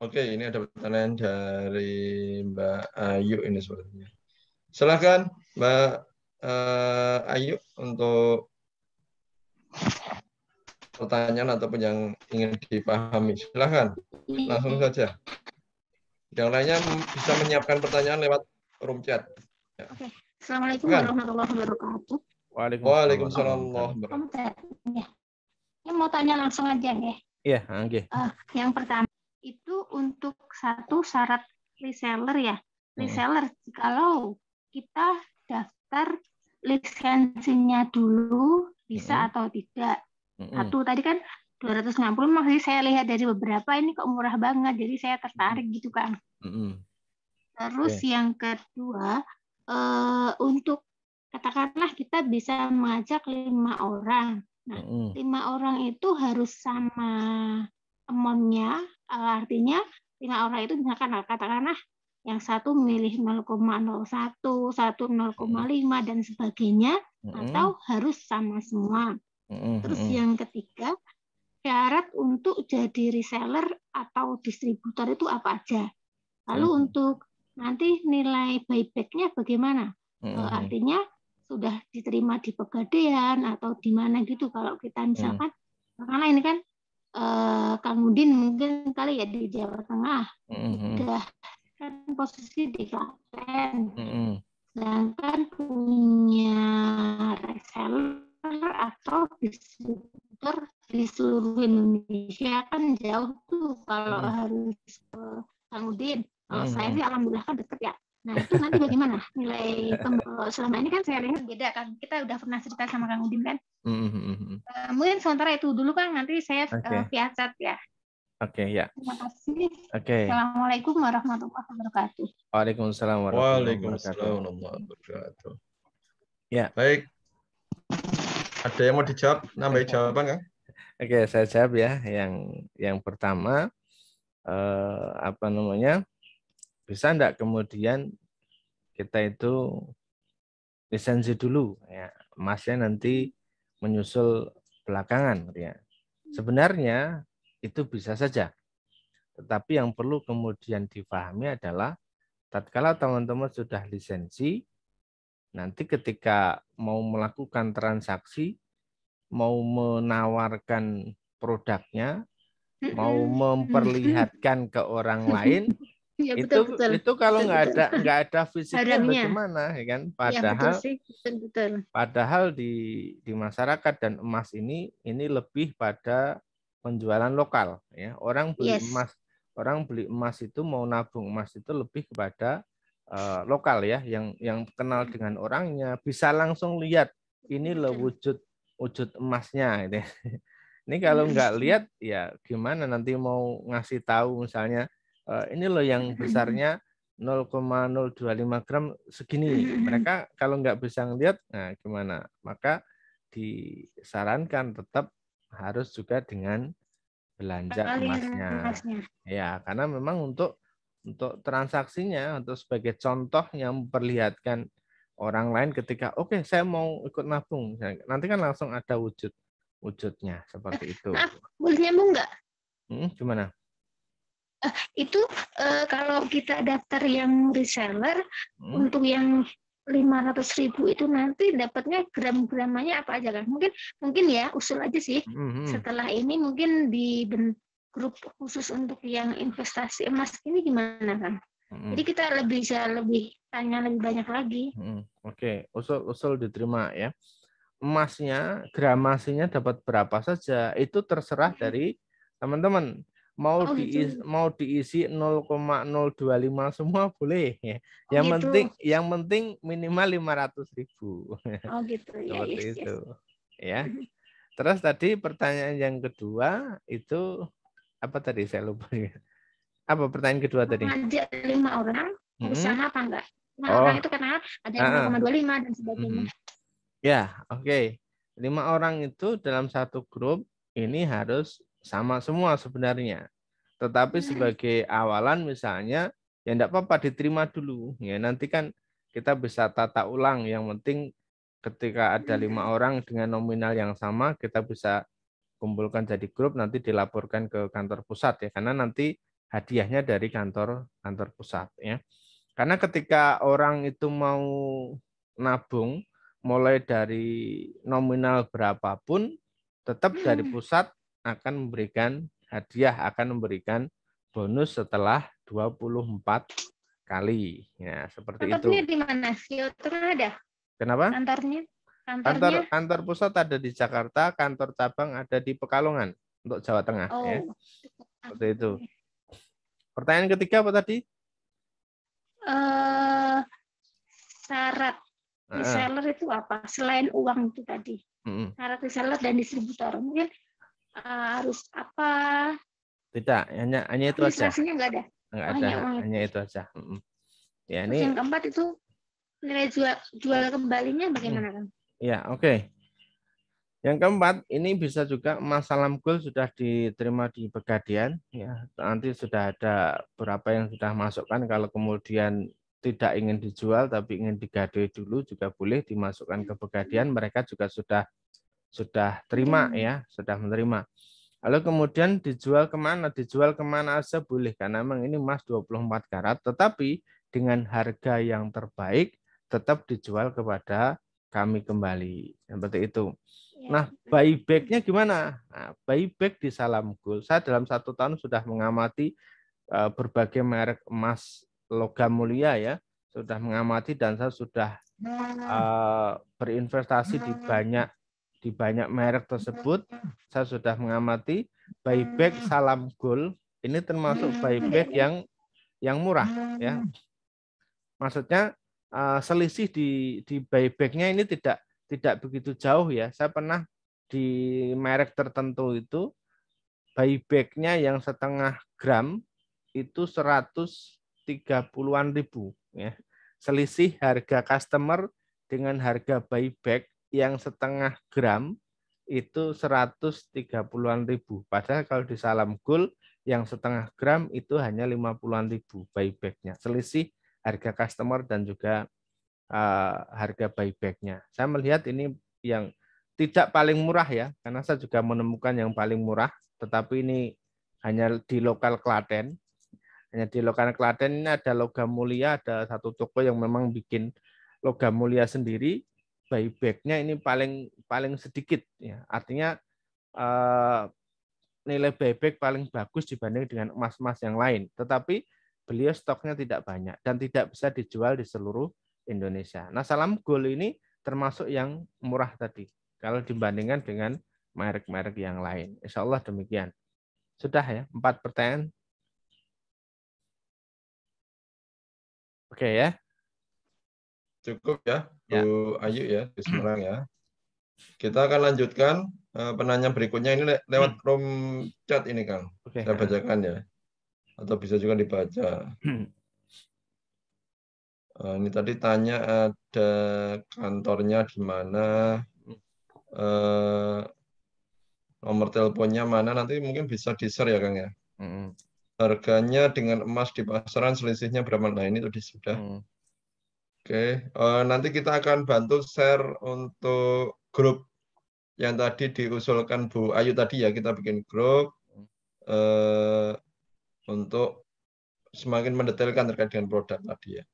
Oke, ini ada pertanyaan dari Mbak Ayu ini sebenarnya. Silakan Mbak Ayu untuk pertanyaan ataupun yang ingin dipahami. Silakan, langsung saja. Yang lainnya bisa menyiapkan pertanyaan lewat room chat. Ya. Oke. Assalamualaikum warahmatullahi wabarakatuh. Waalaikumsalam warahmatullahi wabarakatuh. Ini mau tanya langsung aja nih. Iya, oke. Yang pertama itu untuk satu syarat reseller ya. Reseller kalau kita daftar lisensinya dulu bisa atau tidak. Satu tadi kan 260, masih saya lihat dari beberapa ini kok murah banget, jadi saya tertarik gitu kan. Terus yang kedua, untuk katakanlah kita bisa mengajak 5 orang. Nah, 5 orang itu harus sama amount-nya, artinya 5 orang itu misalkan katakanlah yang satu milih 0,01, satu 0,5 dan sebagainya, atau harus sama semua. Terus yang ketiga, syarat untuk jadi reseller atau distributor itu apa aja? Lalu untuk nanti nilai buyback-nya bagaimana? Artinya sudah diterima di Pegadaian atau di mana gitu kalau kita misalkan, karena ini kan Kang Udin mungkin kali ya di Jawa Tengah, sudah kan posisi di Klaten, sedangkan punya reseller atau distributor di seluruh Indonesia kan jauh tuh kalau harus ke Kang Udin. Kalau saya sih alhamdulillah kan deket ya. Nah itu nanti bagaimana nilai selama ini kan saya lihat beda kan. Kita udah pernah cerita sama Kang Udin kan. Mungkin sementara itu dulu kan, nanti saya via chat ya. Oke, ya. Terima kasih. Oke. Assalamualaikum warahmatullahi wabarakatuh. Waalaikumsalam warahmatullahi wabarakatuh. Ya. Baik. Ada yang mau dijawab, nambahin jawaban kan? Oke, saya jawab ya. Yang pertama, bisa enggak kemudian kita itu lisensi dulu, ya, emasnya nanti menyusul belakangan, ya. Sebenarnya itu bisa saja, tetapi yang perlu kemudian dipahami adalah tatkala teman-teman sudah lisensi, nanti ketika mau melakukan transaksi, mau menawarkan produknya, mau memperlihatkan ke orang lain, ya, betul. Itu kalau nggak ada fisiknya bagaimana, ya kan? Padahal, ya, betul. Padahal di masyarakat dan emas ini lebih pada penjualan lokal, ya. Orang beli emas, orang beli emas itu mau nabung emas itu lebih kepada lokal ya, yang kenal dengan orangnya, bisa langsung lihat ini loh wujud emasnya gitu. Ini kalau nggak lihat ya gimana nanti mau ngasih tahu misalnya ini loh yang besarnya 0,025 gram segini. Mereka kalau nggak bisa ngelihat, nah gimana? Maka disarankan tetap harus juga dengan belanja emasnya. Ya, karena memang untuk transaksinya, untuk sebagai contoh yang memperlihatkan orang lain ketika oke, saya mau ikut nabung. Nanti kan langsung ada wujudnya seperti itu. Maaf, boleh nyambung nggak? Gimana? Itu kalau kita daftar yang reseller untuk yang 500.000 itu nanti dapatnya gram-gramannya apa aja kan? Mungkin ya usul aja sih. Setelah ini mungkin di grup khusus untuk yang investasi emas ini gimana kan? Jadi kita bisa lebih tanya lebih banyak lagi. Oke, usul diterima ya. Emasnya, gramasinya dapat berapa saja itu terserah dari teman-teman. Mau diisi 0,025 semua boleh. Yang penting minimal 500.000. Oh gitu ya. Seperti itu. Ya. Terus tadi pertanyaan yang kedua itu apa tadi saya lupa ya. Apa pertanyaan kedua tadi? Ngajak 5 orang usaha apa enggak? 5 orang itu karena ada yang 0,25 dan sebagainya. Ya, oke. 5 orang itu dalam satu grup ini harus sama semua sebenarnya. Tetapi sebagai awalan misalnya ya enggak apa-apa diterima dulu. Ya nanti kan kita bisa tata ulang. Yang penting ketika ada 5 orang dengan nominal yang sama kita bisa kumpulkan jadi grup, nanti dilaporkan ke kantor pusat ya, karena nanti hadiahnya dari kantor pusat ya. Karena ketika orang itu mau nabung mulai dari nominal berapapun, tetap dari pusat akan memberikan hadiah, akan memberikan bonus setelah 24 kali. Ya, seperti kantornya itu. Di mana? Jawa Tengah ada? Kenapa? Kantor pusat ada di Jakarta, kantor cabang ada di Pekalongan untuk Jawa Tengah. Ya. Seperti itu. Pertanyaan ketiga apa tadi? Syarat reseller itu apa? Selain uang itu tadi. Syarat reseller dan distributor. Mungkin harus apa? Tidak, hanya itu aja. Administrasinya nggak ada? Nggak ada, hanya itu aja. Ya, terus yang keempat itu nilai jual kembalinya bagaimana kan? Ya, oke. Yang keempat, ini bisa juga emas salam gold sudah diterima di Pegadian. Ya, nanti sudah ada beberapa yang sudah masukkan. Kalau kemudian tidak ingin dijual tapi ingin digadai dulu juga boleh dimasukkan ke Pegadian. Mereka juga sudah terima ya, sudah menerima. Lalu kemudian dijual kemana? Dijual kemana aja boleh karena memang ini emas 24 karat. Tetapi dengan harga yang terbaik tetap dijual kepada kami kembali. Seperti itu. Nah, buyback-nya gimana? Nah, buyback di Salam Gold. Saya dalam 1 tahun sudah mengamati berbagai merek emas logam mulia ya. Sudah mengamati dan saya sudah berinvestasi di banyak merek tersebut. Saya sudah mengamati buyback Salam Gold. Ini termasuk buyback yang murah ya. Maksudnya selisih di buyback-nya ini tidak begitu jauh ya. Saya pernah di merek tertentu itu buyback-nya yang setengah gram itu 130-an ribu ya. Selisih harga customer dengan harga buyback yang setengah gram itu 130-an ribu. Padahal kalau di Salam Gold yang setengah gram itu hanya 50-an ribu buyback-nya. Selisih harga customer dan juga harga buyback-nya. Saya melihat ini yang tidak paling murah ya, karena saya juga menemukan yang paling murah, tetapi ini hanya di lokal Klaten. Hanya di lokal Klaten ini ada logam mulia, ada satu toko yang memang bikin logam mulia sendiri, buyback-nya ini paling sedikit ya. Artinya nilai buyback paling bagus dibanding dengan emas-emas yang lain. Tetapi beliau stoknya tidak banyak dan tidak bisa dijual di seluruh Indonesia. Nah, Salam Gold ini termasuk yang murah tadi kalau dibandingkan dengan merek-merek yang lain. Insya Allah demikian. Sudah ya, 4 pertanyaan. Oke ya. Cukup ya, Ya. Bu Ayu ya, di Semarang ya. Kita akan lanjutkan penanya berikutnya ini lewat room chat ini, Kang. Oke. Saya bacakan ya. Atau bisa juga dibaca. Ini tadi tanya ada kantornya di mana, nomor teleponnya mana, nanti mungkin bisa di-share ya, Kang ya. Harganya dengan emas di pasaran selisihnya berapa? Nah, ini tadi sudah. Oke, nanti kita akan bantu share untuk grup yang tadi diusulkan Bu Ayu tadi ya, kita bikin grup untuk semakin mendetailkan terkait dengan produk tadi ya.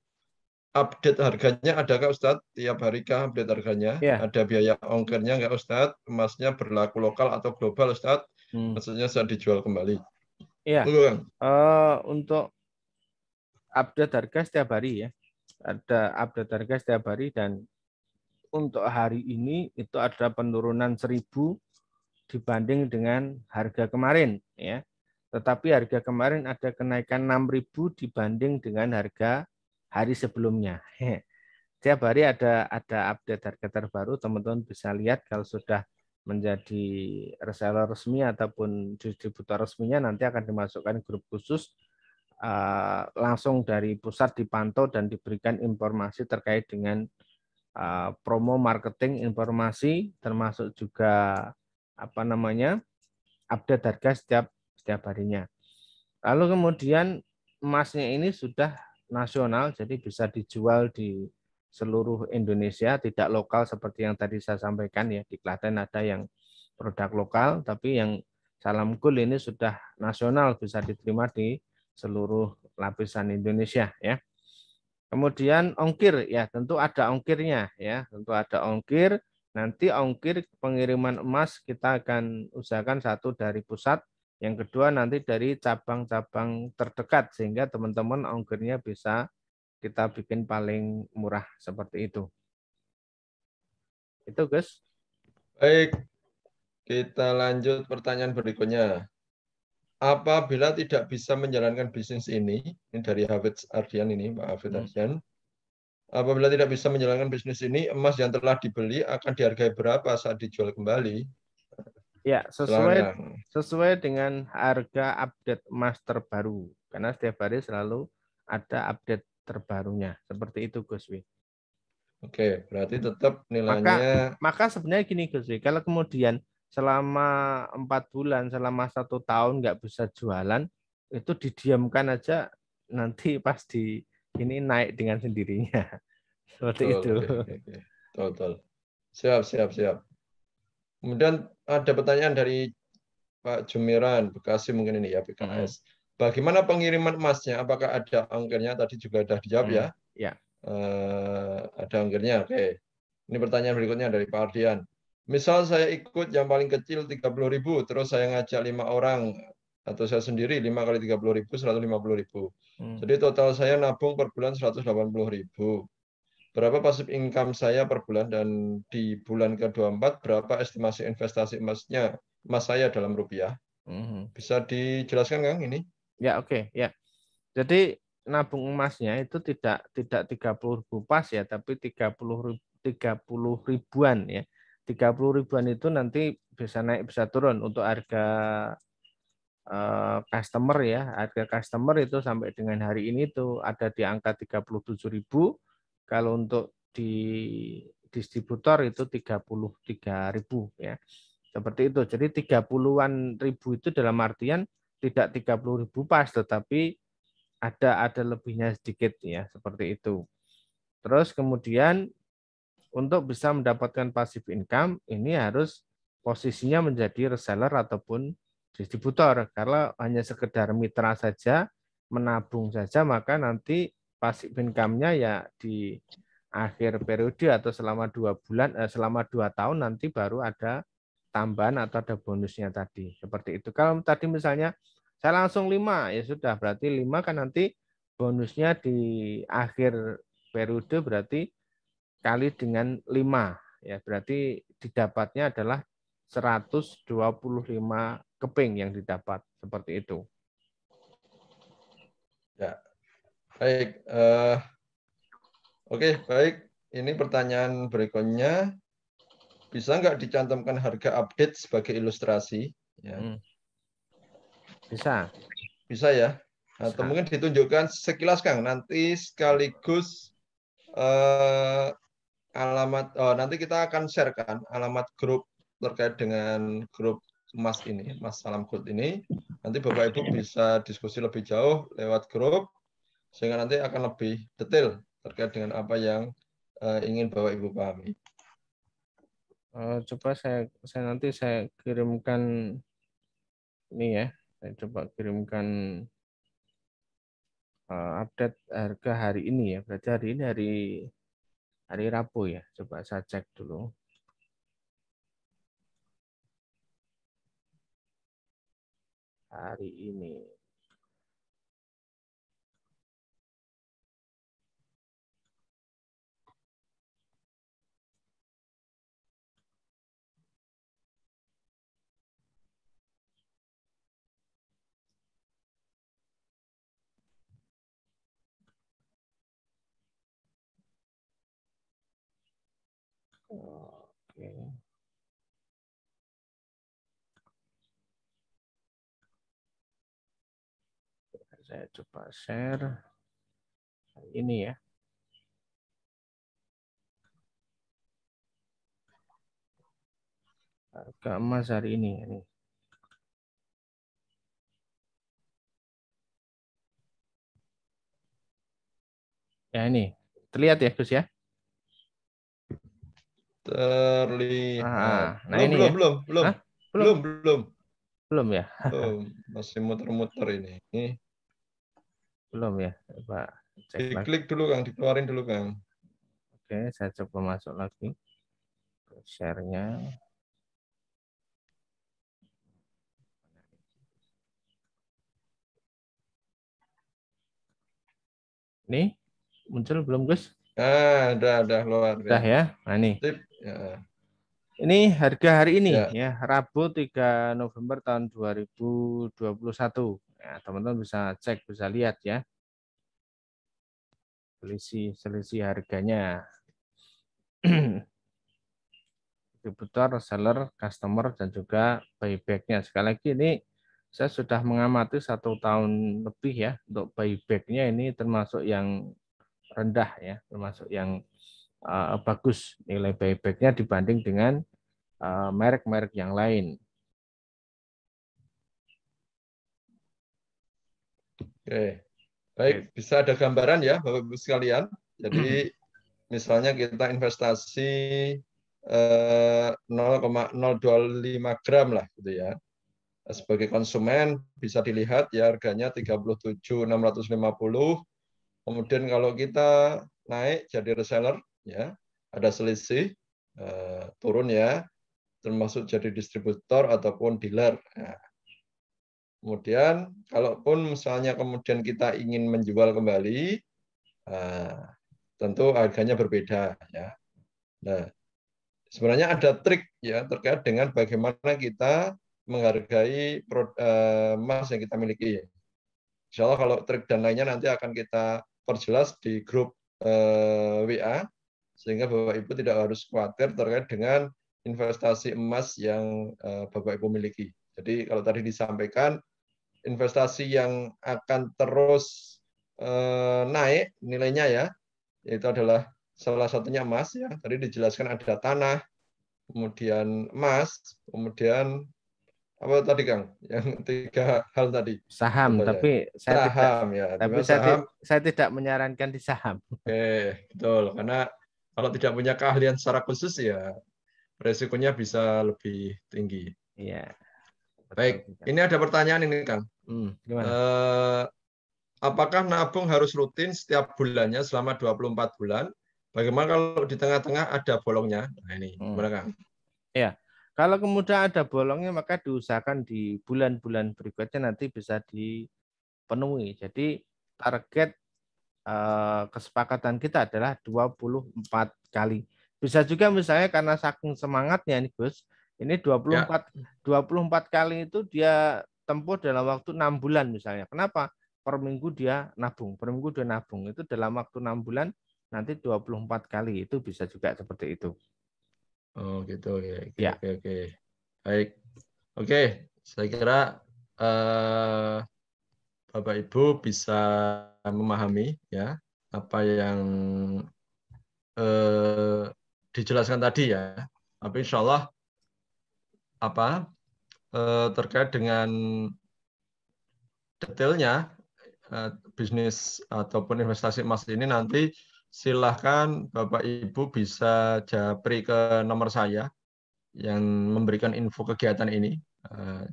Update harganya adakah Ustadz? Tiap hari kah update harganya? Ya. Ada biaya ongkirnya nggak Ustadz? Emasnya berlaku lokal atau global Ustadz? Maksudnya saat dijual kembali. Iya. Kang. Untuk update harga setiap hari ya. Ada update harga setiap hari dan untuk hari ini itu ada penurunan 1.000 dibanding dengan harga kemarin ya. Tetapi harga kemarin ada kenaikan 6.000 dibanding dengan harga hari sebelumnya. Setiap hari ada update harga terbaru, teman-teman bisa lihat kalau sudah menjadi reseller resmi ataupun distributor resminya nanti akan dimasukkan grup khusus langsung dari pusat dipantau dan diberikan informasi terkait dengan promo marketing informasi termasuk juga update harga setiap harinya. Lalu kemudian emasnya ini sudah nasional jadi bisa dijual di seluruh Indonesia, tidak lokal seperti yang tadi saya sampaikan ya. Di Klaten ada yang produk lokal tapi yang Salam Cool ini sudah nasional, bisa diterima di seluruh lapisan Indonesia ya. Kemudian ongkir ya, tentu ada ongkirnya ya, tentu ada ongkir. Nanti ongkir pengiriman emas kita akan usahakan satu dari pusat, yang kedua nanti dari cabang-cabang terdekat sehingga teman-teman ongkirnya bisa kita bikin paling murah seperti itu. Itu Gus. Baik, kita lanjut pertanyaan berikutnya. Apabila tidak bisa menjalankan bisnis ini dari Hafidz Ardian ini, Pak Hafidz Ardian, apabila tidak bisa menjalankan bisnis ini, emas yang telah dibeli akan dihargai berapa saat dijual kembali? Ya, sesuai dengan harga update emas terbaru. Karena setiap hari selalu ada update terbarunya. Seperti itu, Gus Wi. Oke, berarti tetap nilainya. Maka sebenarnya gini, Gus Wi. Kalau kemudian selama 4 bulan, selama 1 tahun nggak bisa jualan, itu didiamkan aja, nanti pasti ini naik dengan sendirinya. Seperti itu. Oke. Total. Siap. Kemudian ada pertanyaan dari Pak Jumiran, Bekasi mungkin ini ya, BKS. Bagaimana pengiriman emasnya? Apakah ada ongkirnya? Tadi juga sudah dijawab ya. Ya. Ada ongkirnya. Oke. Ini pertanyaan berikutnya dari Pak Ardian. Misal saya ikut yang paling kecil 30.000, terus saya ngajak 5 orang atau saya sendiri 5 kali 30.000, 150.000. Jadi total saya nabung per bulan 180.000. Berapa passive income saya per bulan dan di bulan ke-24 berapa estimasi investasi emas saya dalam rupiah? Bisa dijelaskan Kang ini? Ya, oke. Ya. Jadi nabung emasnya itu tidak 30.000 pas ya, tapi 30 ribuan ya. 30 ribuan itu nanti bisa naik bisa turun untuk harga customer ya. Harga customer itu sampai dengan hari ini itu ada di angka 37.000. Kalau untuk di distributor itu 33.000 ya. Seperti itu. Jadi 30-an ribu itu dalam artian tidak 30.000 pas, tetapi ada lebihnya sedikit ya, seperti itu. Terus kemudian untuk bisa mendapatkan passive income ini harus posisinya menjadi reseller ataupun distributor. Karena hanya sekedar mitra saja, menabung saja, maka nanti passive income-nya ya di akhir periode atau selama 2 bulan, selama 2 tahun nanti baru ada tambahan atau ada bonusnya tadi. Seperti itu. Kalau tadi misalnya saya langsung 5, ya sudah, berarti 5 kan nanti bonusnya di akhir periode berarti kali dengan 5. Ya, berarti didapatnya adalah 125 keping yang didapat. Seperti itu. Ya, baik. Oke, baik. Ini pertanyaan berikutnya. Bisa nggak dicantumkan harga update sebagai ilustrasi? Ya. Bisa. Bisa ya. Atau Bisa. mungkin ditunjukkan sekilas, Kang. Nanti sekaligus alamat. Oh, nanti kita akan share kan alamat grup terkait dengan grup Mas ini, Mas Salam Good ini. Nanti Bapak Ibu bisa diskusi lebih jauh lewat grup, sehingga nanti akan lebih detail terkait dengan apa yang ingin Bapak Ibu pahami. Coba saya nanti saya kirimkan ini ya. Saya coba kirimkan update harga hari ini ya. Berarti hari ini hari Rabu ya. Coba saya cek dulu. Hari ini. Oke. Saya coba share hari ini ya. Harga emas hari ini. Ya ini. Terlihat ya Gus ya? Terlihat. Nah ini ya. Hah? Belum ya? Masih muter-muter ini. Belum ya. Coba cek lagi. Diklik dulu, Kang. Dikeluarin dulu, Kang. Oke, saya coba masuk lagi. Share-nya. Ini muncul belum Gus? Udah keluar. Udah ya. Nah ini. Sip. Ya. Ini harga hari ini Ya. Rabu 3 November tahun 2021. Ya, teman-teman bisa cek, bisa lihat ya. Selisih harganya. Distributor, seller, customer, dan juga buyback-nya. Sekali lagi ini saya sudah mengamati 1 tahun lebih ya untuk buyback-nya ini termasuk yang rendah ya, termasuk yang bagus nilai buyback-nya dibanding dengan merek-merek yang lain. Oke. Baik, bisa ada gambaran ya Bapak Ibu sekalian. Jadi misalnya kita investasi 0,025 gram lah gitu ya. Sebagai konsumen bisa dilihat ya harganya 37.650. Kemudian kalau kita naik jadi reseller ya, ada selisih turun ya, termasuk jadi distributor ataupun dealer. Nah, kemudian kalaupun misalnya kemudian kita ingin menjual kembali, tentu harganya berbeda ya. Nah, sebenarnya ada trik ya terkait dengan bagaimana kita menghargai emas yang kita miliki. Insya Allah kalau trik dan lainnya nanti akan kita perjelas di grup WA, sehingga Bapak Ibu tidak harus khawatir terkait dengan investasi emas yang Bapak Ibu miliki. Jadi kalau tadi disampaikan, investasi yang akan terus naik nilainya ya, yaitu adalah salah satunya emas ya. Tadi dijelaskan ada tanah, kemudian emas, kemudian apa tadi Kang? Yang 3 hal tadi. Saham, Contohnya. tapi Saham ya. tapi Saham. saya tidak menyarankan di saham. Oke, betul. Karena kalau tidak punya keahlian secara khusus ya resikonya bisa lebih tinggi. Iya. Baik, ini ada pertanyaan ini Kang. Gimana? Apakah nabung harus rutin setiap bulannya selama 24 bulan? Bagaimana kalau di tengah-tengah ada bolongnya? Nah ini, gimana Kang? Ya, kalau kemudian ada bolongnya maka diusahakan di bulan-bulan berikutnya nanti bisa dipenuhi. Jadi target kesepakatan kita adalah 24 kali. Bisa juga misalnya karena saking semangatnya nih Gus, ini 24 kali itu dia tempuh dalam waktu 6 bulan misalnya. Kenapa? Per minggu dia nabung. Per minggu dia nabung. Itu dalam waktu 6 bulan nanti 24 kali, itu bisa juga seperti itu. Oh gitu, oke, Ya. oke. Baik, oke. Saya kira Bapak Ibu bisa memahami ya apa yang dijelaskan tadi ya. Tapi insya Allah terkait dengan detailnya bisnis ataupun investasi emas ini nanti silahkan Bapak Ibu bisa japri ke nomor saya yang memberikan info kegiatan ini.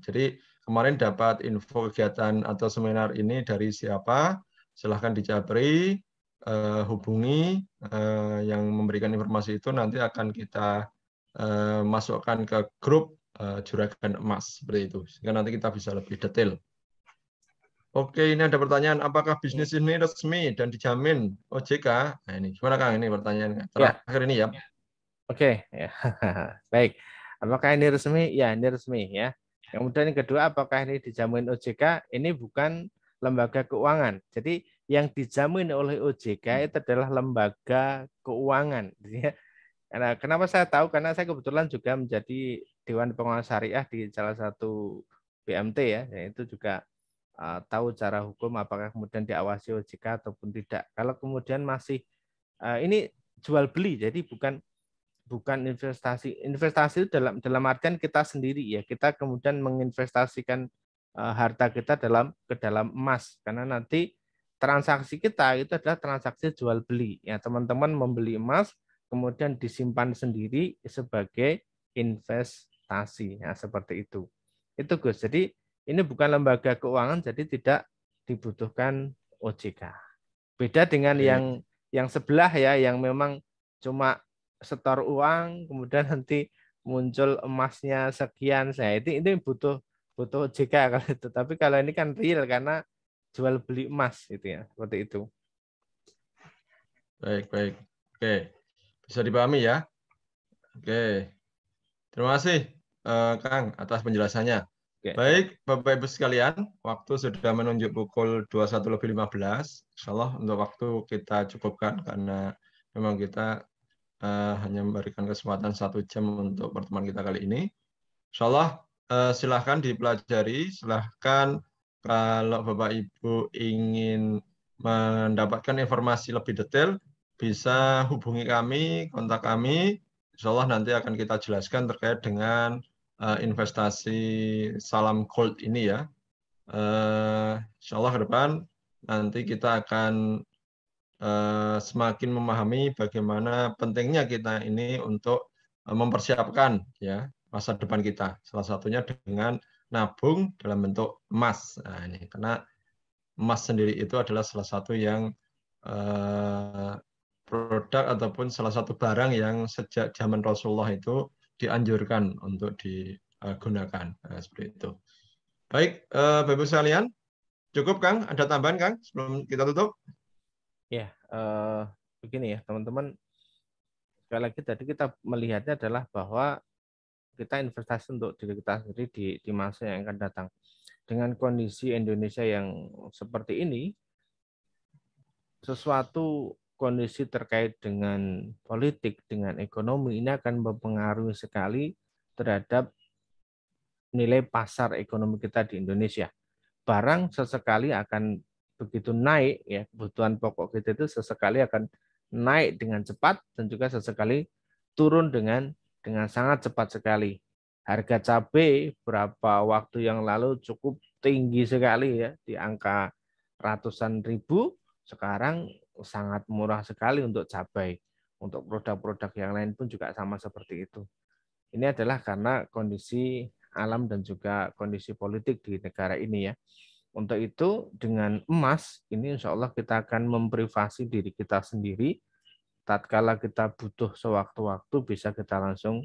Jadi kemarin dapat info kegiatan atau seminar ini dari siapa, silahkan dijapri, hubungi yang memberikan informasi itu, nanti akan kita masukkan ke grup Juragan Emas seperti itu, sehingga nanti kita bisa lebih detail. Oke, ini ada pertanyaan, apakah bisnis ini resmi dan dijamin OJK? Nah ini, gimana Kang ini pertanyaan terakhir ini ya? Oke, ya. Baik. Apakah ini resmi? Ya, ini resmi ya. Kemudian yang kedua, apakah ini dijamin OJK? Ini bukan lembaga keuangan. Jadi yang dijamin oleh OJK itu adalah lembaga keuangan. Karena kenapa saya tahu? Karena saya kebetulan juga menjadi Dewan Pengawas Syariah di salah satu BMT ya. Itu juga tahu cara hukum apakah kemudian diawasi OJK ataupun tidak. Kalau kemudian masih ini jual beli, jadi bukan investasi. Investasi itu dalam artian kita sendiri ya. Kita kemudian menginvestasikan harta kita ke dalam emas, karena nanti transaksi kita itu adalah transaksi jual beli ya. Teman-teman membeli emas kemudian disimpan sendiri sebagai investasi ya, seperti itu. Itu Gus. Jadi ini bukan lembaga keuangan, jadi tidak dibutuhkan OJK. Beda dengan yang sebelah ya, yang memang cuma setor uang, kemudian nanti muncul emasnya sekian. Saya ini butuh OJK kalau itu. Tapi kalau ini kan real karena jual beli emas itu ya, seperti itu. Baik. Oke, bisa dipahami ya. Oke, terima kasih Kang atas penjelasannya. Baik, Bapak Ibu sekalian, waktu sudah menunjuk pukul 21:15. Insya Allah untuk waktu kita cukupkan karena memang kita hanya memberikan kesempatan 1 jam untuk pertemuan kita kali ini. Insya Allah silahkan dipelajari, silahkan kalau Bapak Ibu ingin mendapatkan informasi lebih detail, bisa hubungi kami, kontak kami. Insya Allah nanti akan kita jelaskan terkait dengan investasi salam gold ini ya. Insya Allah ke depan nanti kita akan semakin memahami bagaimana pentingnya kita ini untuk mempersiapkan ya masa depan kita. Salah satunya dengan nabung dalam bentuk emas. Nah, ini karena emas sendiri itu adalah salah satu yang produk ataupun salah satu barang yang sejak zaman Rasulullah itu dianjurkan untuk digunakan. Nah, seperti itu. Baik, Bapak Ibu sekalian, cukup Kang? Ada tambahan Kang sebelum kita tutup? Ya, begini ya teman-teman. Sekali lagi tadi kita melihatnya adalah bahwa kita investasi untuk diri kita sendiri di masa yang akan datang. Dengan kondisi Indonesia yang seperti ini, sesuatu kondisi terkait dengan politik, dengan ekonomi ini akan mempengaruhi sekali terhadap nilai pasar ekonomi kita di Indonesia. Barang sesekali akan begitu naik, ya kebutuhan pokok kita itu sesekali akan naik dengan cepat dan juga sesekali turun dengan sangat cepat sekali. Harga cabai berapa waktu yang lalu cukup tinggi sekali ya, di angka ratusan ribu, sekarang sangat murah sekali untuk cabai. Untuk produk-produk yang lain pun juga sama seperti itu. Ini adalah karena kondisi alam dan juga kondisi politik di negara ini ya. Untuk itu dengan emas ini insya Allah kita akan memprivasi diri kita sendiri. Tatkala kita butuh sewaktu-waktu bisa kita langsung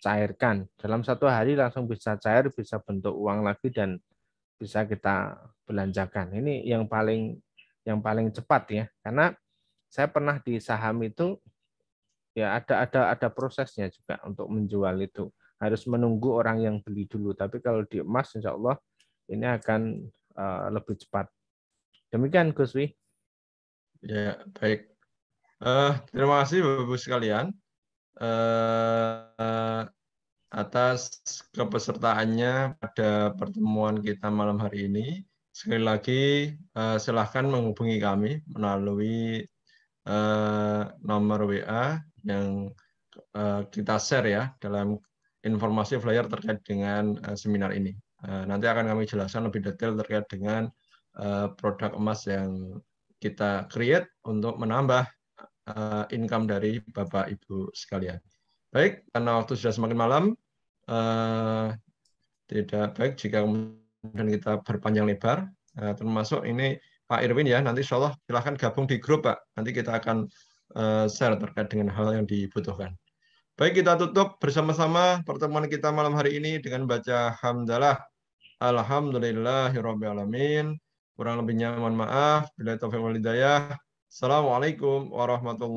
cairkan. Dalam 1 hari langsung bisa cair, bisa bentuk uang lagi dan bisa kita belanjakan. Ini yang paling cepat ya. Karena saya pernah di saham itu ya ada prosesnya juga untuk menjual itu. Harus menunggu orang yang beli dulu. Tapi kalau di emas insya Allah ini akan lebih cepat. Demikian Gus Wi. Ya, baik. Terima kasih Bapak-Ibu sekalian atas kepesertaannya pada pertemuan kita malam hari ini. Sekali lagi silahkan menghubungi kami melalui nomor WA yang kita share ya dalam informasi flyer terkait dengan seminar ini. Nanti akan kami jelaskan lebih detail terkait dengan produk emas yang kita create untuk menambah income dari Bapak Ibu sekalian. Baik, karena waktu sudah semakin malam, tidak baik jika kemudian kita berpanjang lebar, termasuk ini Pak Irwin ya, nanti insya Allah silahkan gabung di grup Pak, nanti kita akan share terkait dengan hal yang dibutuhkan. Baik, kita tutup bersama-sama pertemuan kita malam hari ini dengan baca hamdalah. Alhamdulillahirabbil alamin. Kurang lebihnya mohon maaf. Bila taufiq wal hidayah. Assalamualaikum warahmatullahi